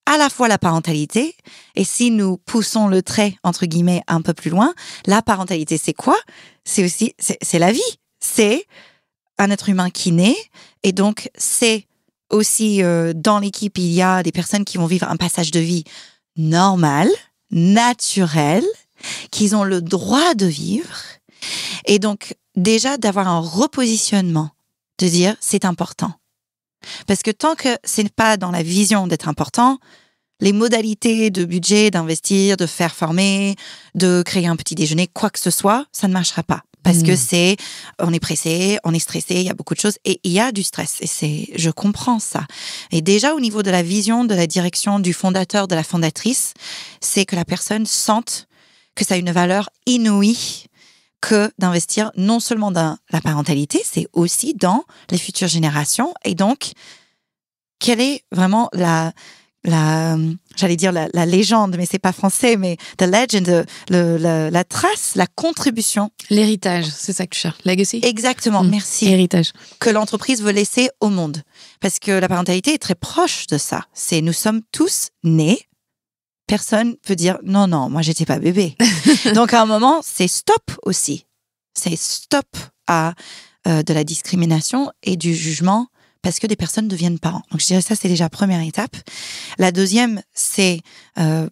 à la fois la parentalité, et si nous poussons le trait, entre guillemets, un peu plus loin, la parentalité, c'est quoi? C'est aussi, c'est la vie. C'est un être humain qui naît, et donc c'est aussi dans l'équipe, il y a des personnes qui vont vivre un passage de vie normal, naturel, qu'ils ont le droit de vivre, et donc déjà d'avoir un repositionnement, de dire c'est important. Parce que tant que ce n'est pas dans la vision d'être important, les modalités de budget, d'investir, de faire former, de créer un petit déjeuner, quoi que ce soit, ça ne marchera pas. Parce que on est pressé, on est stressé, il y a beaucoup de choses et il y a du stress. Et je comprends ça. Et déjà, au niveau de la vision, de la direction du fondateur, de la fondatrice, c'est que la personne sente que ça a une valeur inouïe que d'investir non seulement dans la parentalité, c'est aussi dans les futures générations. Et donc, quelle est vraiment j'allais dire la légende, mais c'est pas français, mais the legend, la trace, la contribution. L'héritage, c'est ça que tu cherches. Legacy? Exactement, merci. Héritage. Que l'entreprise veut laisser au monde. Parce que la parentalité est très proche de ça. Nous sommes tous nés. Personne peut dire non, moi j'étais pas bébé. Donc à un moment, c'est stop aussi. C'est stop à de la discrimination et du jugement parce que des personnes deviennent parents. Donc je dirais ça, c'est déjà la première étape. La deuxième, c'est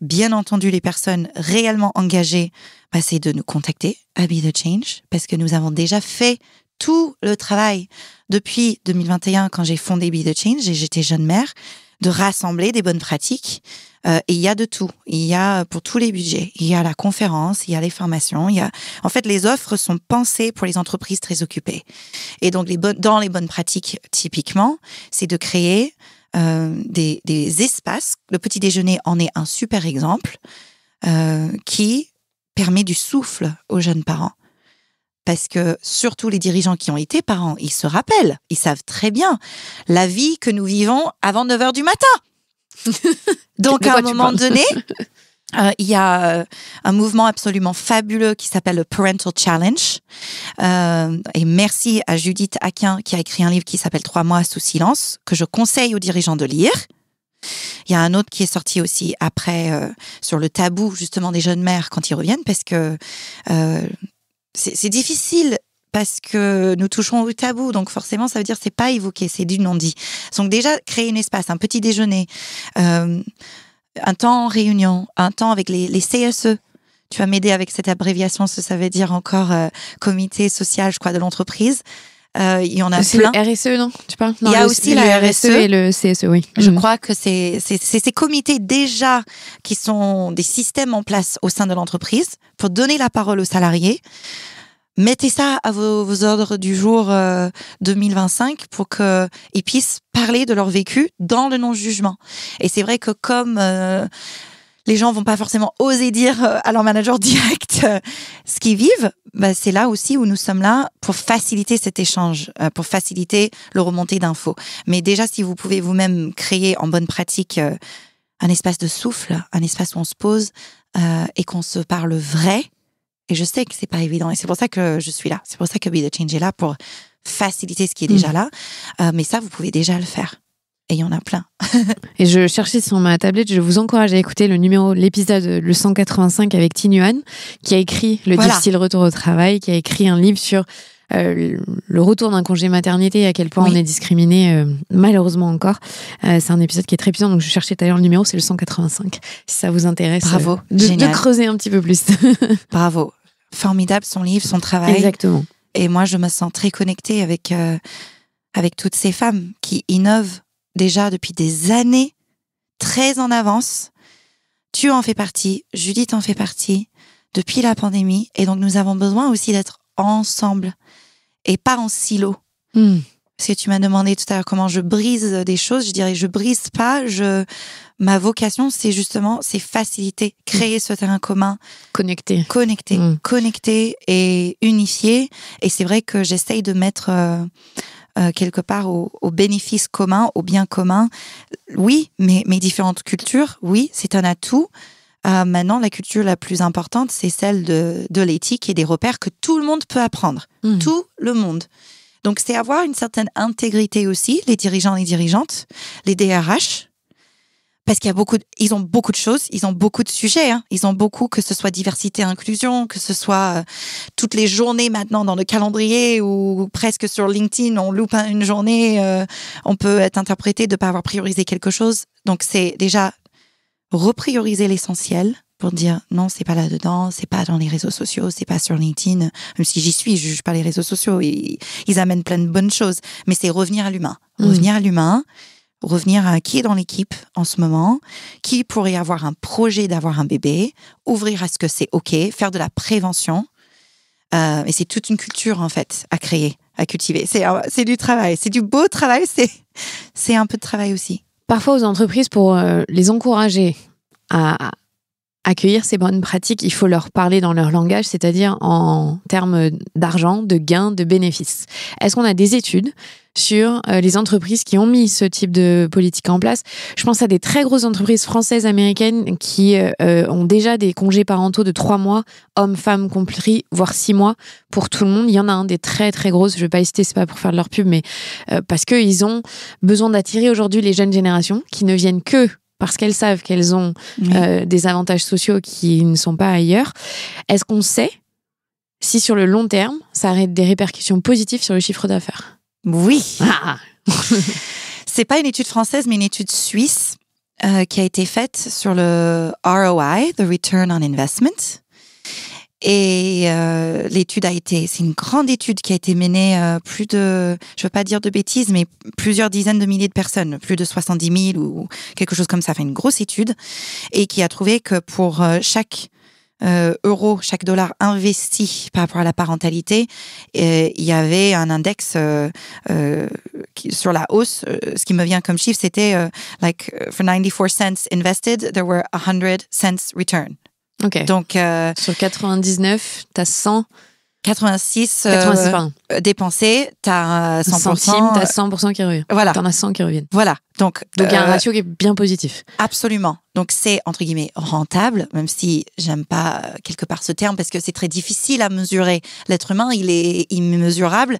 bien entendu les personnes réellement engagées, c'est de nous contacter à Be The Change parce que nous avons déjà fait tout le travail depuis 2021 quand j'ai fondé Be The Change et j'étais jeune mère, de rassembler des bonnes pratiques. Et il y a de tout. Il y a pour tous les budgets. Il y a la conférence, il y a les formations. En fait, les offres sont pensées pour les entreprises très occupées. Et donc, dans les bonnes pratiques, typiquement, c'est de créer des espaces. Le petit déjeuner en est un super exemple qui permet du souffle aux jeunes parents. Parce que surtout les dirigeants qui ont été parents, ils se rappellent, ils savent très bien la vie que nous vivons avant 9h du matin. Donc à un moment donné, il y a un mouvement absolument fabuleux qui s'appelle le Parental Challenge. Et merci à Judith Aquin qui a écrit un livre qui s'appelle 3 mois sous silence, que je conseille aux dirigeants de lire. Il y a un autre qui est sorti aussi après sur le tabou justement des jeunes mères quand ils reviennent parce que c'est difficile parce que nous touchons au tabou, donc forcément ça veut dire que c'est pas évoqué, c'est du non-dit. Donc déjà créer un espace, un petit déjeuner, un temps en réunion, un temps avec les CSE. Tu vas m'aider avec cette abréviation, ça veut dire encore comité social, je crois, de l'entreprise. Il y en a c'est plein. Le RSE, non? Tu parles? Non, il y a aussi la RSE et le CSE, oui. Je crois que c'est ces comités déjà qui sont des systèmes en place au sein de l'entreprise pour donner la parole aux salariés. mettez ça à vos ordres du jour 2025 pour qu'ils puissent parler de leur vécu dans le non-jugement. Et c'est vrai que comme les gens vont pas forcément oser dire à leur manager direct ce qu'ils vivent, c'est là aussi où nous sommes là pour faciliter cet échange, pour faciliter le remontée d'infos. Mais déjà, si vous pouvez vous-même créer en bonne pratique un espace de souffle, un espace où on se pose et qu'on se parle vrai. Et je sais que c'est pas évident. Et c'est pour ça que je suis là. C'est pour ça que Be The Change est là pour faciliter ce qui est déjà là. Mais ça, vous pouvez déjà le faire. Et il y en a plein. Et je cherchais sur ma tablette, je vous encourage à écouter l'épisode le 185 avec Thi Nguyen, qui a écrit Le difficile retour au travail, qui a écrit un livre sur le retour d'un congé maternité et à quel point on est discriminé, malheureusement encore. C'est un épisode qui est très puissant, donc je cherchais d'ailleurs le numéro, c'est le 185. Si ça vous intéresse, bravo, de creuser un petit peu plus. Bravo. Formidable son livre, son travail. Exactement. Et moi, je me sens très connectée avec toutes ces femmes qui innovent déjà depuis des années, très en avance. Tu en fais partie, Judith en fait partie, depuis la pandémie. Et donc, nous avons besoin aussi d'être ensemble et pas en silo. Parce que tu m'as demandé tout à l'heure comment je brise des choses. Je dirais, je brise pas. Ma vocation, c'est faciliter, créer ce terrain commun. Connecter et unifier. Et c'est vrai que j'essaye de mettre quelque part au bénéfice commun, au bien commun. Oui, mais mes différentes cultures, oui, c'est un atout. Maintenant, la culture la plus importante, c'est celle de l'éthique et des repères que tout le monde peut apprendre. Tout le monde. Donc, c'est avoir une certaine intégrité aussi, les dirigeants et dirigeantes, les DRH, parce qu'il y a ils ont beaucoup de choses, ils ont beaucoup de sujets, ils ont beaucoup, que ce soit diversité, inclusion, que ce soit toutes les journées maintenant dans le calendrier ou presque sur LinkedIn, on loupe une journée, on peut être interprété de ne pas avoir priorisé quelque chose. Donc, c'est déjà reprioriser l'essentiel pour dire non, c'est pas là-dedans, c'est pas dans les réseaux sociaux, c'est pas sur LinkedIn. Même si j'y suis, je juge pas les réseaux sociaux. Ils amènent plein de bonnes choses. Mais c'est revenir à l'humain. Revenir à qui est dans l'équipe en ce moment, qui pourrait avoir un projet d'avoir un bébé, ouvrir à ce que c'est OK, faire de la prévention. Et c'est toute une culture, en fait, à créer, à cultiver. C'est du travail, c'est du beau travail, c'est un peu de travail aussi. Parfois, aux entreprises, pour les encourager à accueillir ces bonnes pratiques, il faut leur parler dans leur langage, c'est-à-dire en termes d'argent, de gains, de bénéfices. Est-ce qu'on a des études sur les entreprises qui ont mis ce type de politique en place? Je pense à des très grosses entreprises françaises, américaines, qui ont déjà des congés parentaux de 3 mois, hommes, femmes compris, voire 6 mois pour tout le monde. Il y en a des très très grosses, je vais pas les citer, c'est pas pour faire de leur pub, mais parce qu'ils ont besoin d'attirer aujourd'hui les jeunes générations qui ne viennent que parce qu'elles savent qu'elles ont des avantages sociaux qui ne sont pas ailleurs. Est-ce qu'on sait si sur le long terme, ça a des répercussions positives sur le chiffre d'affaires? Oui. C'est pas une étude française, mais une étude suisse qui a été faite sur le ROI, the Return on Investment. Et l'étude c'est une grande étude qui a été menée je veux pas dire de bêtises, mais plusieurs dizaines de milliers de personnes, plus de 70 000 ou quelque chose comme ça. Enfin, une grosse étude, et qui a trouvé que pour chaque euro, chaque dollar investi par rapport à la parentalité, il y avait un index sur la hausse. Ce qui me vient comme chiffre, c'était for 94 cents invested, there were 100 cents return. Ok. Donc, sur 99, t'as 100. 86 dépensés, t'as 100%. Centimes, t'as 100% qui reviennent. Voilà. T'en as 100 qui reviennent. Voilà. Donc il y a un ratio qui est bien positif. Absolument. Donc c'est, entre guillemets, rentable, même si j'aime pas quelque part ce terme, parce que c'est très difficile à mesurer. L'être humain, il est immesurable.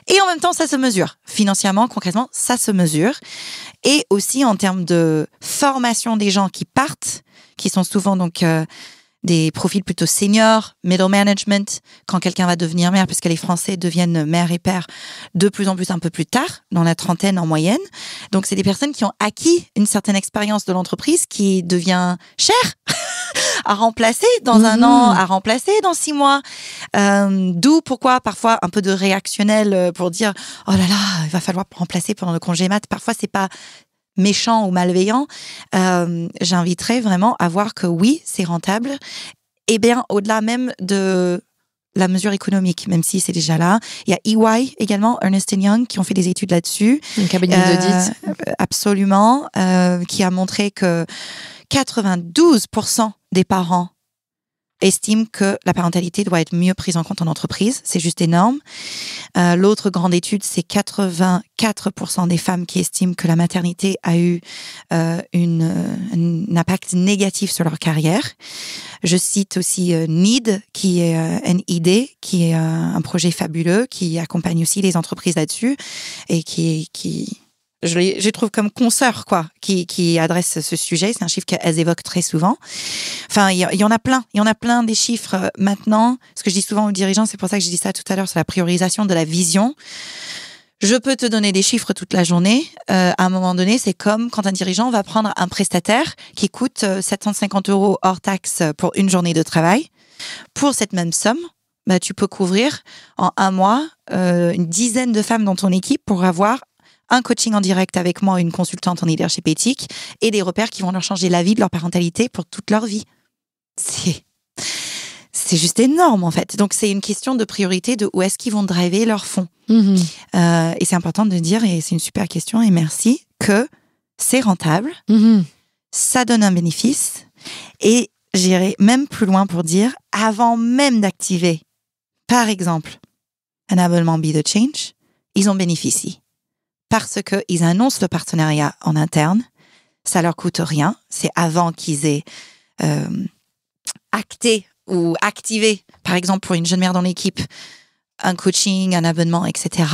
Et en même temps, ça se mesure. Financièrement, concrètement, ça se mesure. Et aussi en termes de formation des gens qui partent, qui sont souvent donc des profils plutôt seniors, middle management, quand quelqu'un va devenir mère, puisque les Français deviennent mère et père de plus en plus un peu plus tard, dans la trentaine en moyenne. Donc, c'est des personnes qui ont acquis une certaine expérience de l'entreprise qui devient chère à remplacer dans un an, à remplacer dans 6 mois. D'où pourquoi parfois un peu de réactionnel pour dire « Oh là là, il va falloir remplacer pendant le congé mat ». Parfois, c'est pas méchant ou malveillant, j'inviterais vraiment à voir que oui, c'est rentable. Et bien, au-delà même de la mesure économique, même si c'est déjà là. Il y a EY également, Ernst & Young, qui ont fait des études là-dessus. Un cabinet d'audit. Absolument, qui a montré que 92% des parents estiment que la parentalité doit être mieux prise en compte en entreprise. C'est juste énorme. L'autre grande étude, c'est 84% des femmes qui estiment que la maternité a eu un impact négatif sur leur carrière. Je cite aussi NID, qui est NID, qui est un projet fabuleux, qui accompagne aussi les entreprises là-dessus et qui je trouve comme consoeur, quoi, qui adresse ce sujet. C'est un chiffre qu'elles évoquent très souvent. Enfin, il y en a plein. Il y en a plein des chiffres maintenant. Ce que je dis souvent aux dirigeants, c'est pour ça que j'ai dit ça tout à l'heure, c'est la priorisation de la vision. Je peux te donner des chiffres toute la journée. À un moment donné, c'est comme quand un dirigeant va prendre un prestataire qui coûte 750 € hors taxe pour une journée de travail. Pour cette même somme, bah, tu peux couvrir en un mois une dizaine de femmes dans ton équipe pour avoir un coaching en direct avec moi, une consultante en leadership éthique et des repères qui vont leur changer la vie de leur parentalité pour toute leur vie. C'est juste énorme, en fait. Donc, c'est une question de priorité de où est-ce qu'ils vont driver leur fonds. Et c'est important de dire, et c'est une super question, et merci, que c'est rentable, ça donne un bénéfice, et j'irai même plus loin pour dire, avant même d'activer, par exemple, un abonnement Be the Change, ils en bénéficient. Parce qu'ils annoncent le partenariat en interne, ça leur coûte rien. C'est avant qu'ils aient acté ou activé, par exemple pour une jeune mère dans l'équipe, un coaching, un abonnement, etc.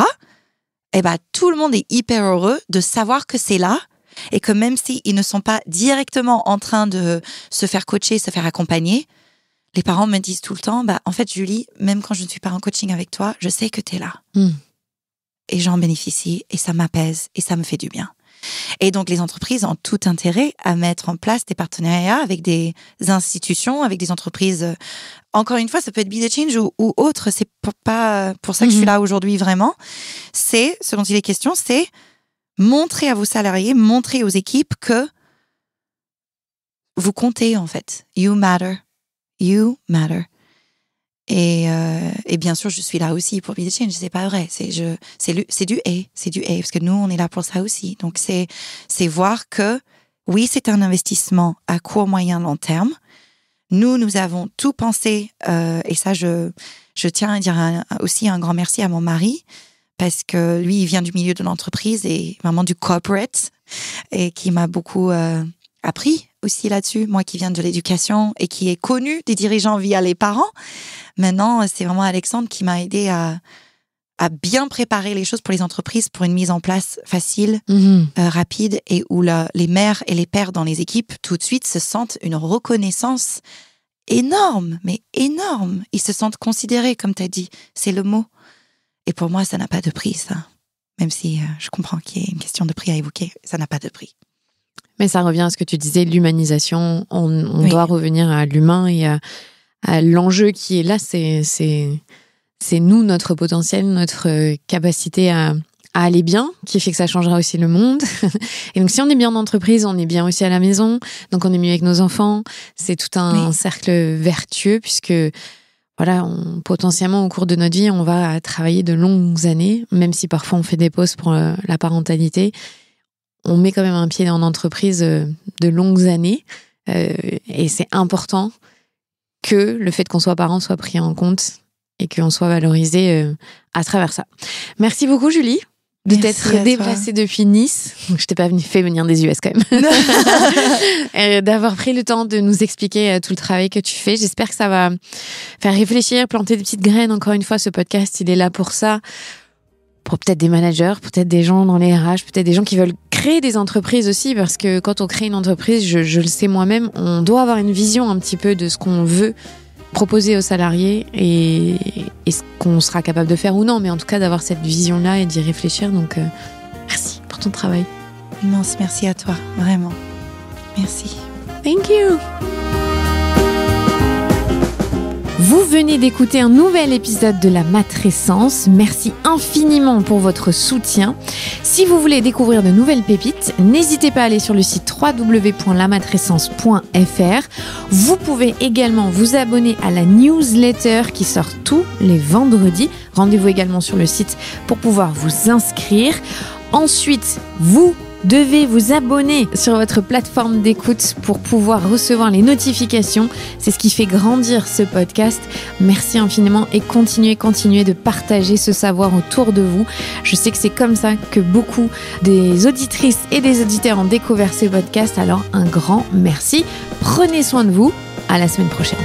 Et ben tout le monde est hyper heureux de savoir que c'est là et que même s'ils ne sont pas directement en train de se faire coacher, se faire accompagner, les parents me disent tout le temps, en fait Julie, même quand je ne suis pas en coaching avec toi, je sais que tu es là. Et j'en bénéficie, et ça m'apaise, et ça me fait du bien. Et donc, les entreprises ont tout intérêt à mettre en place des partenariats avec des institutions, avec des entreprises. Encore une fois, ça peut être Be the Change ou autre. C'est pas pour ça que je suis là aujourd'hui, vraiment. C'est, ce dont il est question, c'est montrer à vos salariés, montrer aux équipes que vous comptez, en fait. You matter. You matter. Et bien sûr, je suis là aussi pour Be the Change. C'est pas vrai. C'est du A, parce que nous, on est là pour ça aussi. Donc c'est voir que oui, c'est un investissement à court, moyen, long terme. Nous avons tout pensé, et ça, je tiens à dire aussi un grand merci à mon mari parce que lui, il vient du milieu de l'entreprise et vraiment du corporate et qui m'a beaucoup appris aussi là-dessus. Moi, qui viens de l'éducation et qui est connu des dirigeants via les parents. Maintenant, c'est vraiment Alexandre qui m'a aidé à bien préparer les choses pour les entreprises, pour une mise en place facile, rapide, et où les mères et les pères dans les équipes, tout de suite, se sentent une reconnaissance énorme, mais énorme. Ils se sentent considérés, comme tu as dit, c'est le mot. Et pour moi, ça n'a pas de prix, ça. Même si je comprends qu'il y ait une question de prix à évoquer, ça n'a pas de prix. Mais ça revient à ce que tu disais, l'humanisation. On doit revenir à l'humain et à l'enjeu qui est là, c'est nous, notre potentiel, notre capacité à aller bien, qui fait que ça changera aussi le monde. Et donc, si on est bien en entreprise, on est bien aussi à la maison. Donc, on est mieux avec nos enfants. C'est tout un cercle vertueux puisque, voilà, potentiellement, au cours de notre vie, on va travailler de longues années, même si parfois on fait des pauses pour la parentalité. On met quand même un pied en entreprise de longues années. Et c'est important que le fait qu'on soit parent soit pris en compte et qu'on soit valorisé à travers ça. Merci beaucoup, Julie, de t'être déplacée depuis Nice. Je t'ai pas fait venir des US quand même. Et d'avoir pris le temps de nous expliquer tout le travail que tu fais. J'espère que ça va faire réfléchir, planter des petites graines. Encore une fois, ce podcast, il est là pour ça. Pour peut-être des managers, peut-être des gens dans les RH, peut-être des gens qui veulent créer des entreprises aussi, parce que quand on crée une entreprise, je le sais moi-même, on doit avoir une vision un petit peu de ce qu'on veut proposer aux salariés et ce qu'on sera capable de faire ou non, mais en tout cas d'avoir cette vision-là et d'y réfléchir. Donc, merci pour ton travail. Immense merci à toi, vraiment. Merci. Thank you. Vous venez d'écouter un nouvel épisode de La Matrescence. Merci infiniment pour votre soutien. Si vous voulez découvrir de nouvelles pépites, n'hésitez pas à aller sur le site www.lamatrescence.fr. Vous pouvez également vous abonner à la newsletter qui sort tous les vendredis. Rendez-vous également sur le site pour pouvoir vous inscrire. Ensuite, vous devez vous abonner sur votre plateforme d'écoute pour pouvoir recevoir les notifications. C'est ce qui fait grandir ce podcast. Merci infiniment et continuez de partager ce savoir autour de vous. Je sais que c'est comme ça que beaucoup des auditrices et des auditeurs ont découvert ce podcast. Alors un grand merci. Prenez soin de vous. À la semaine prochaine.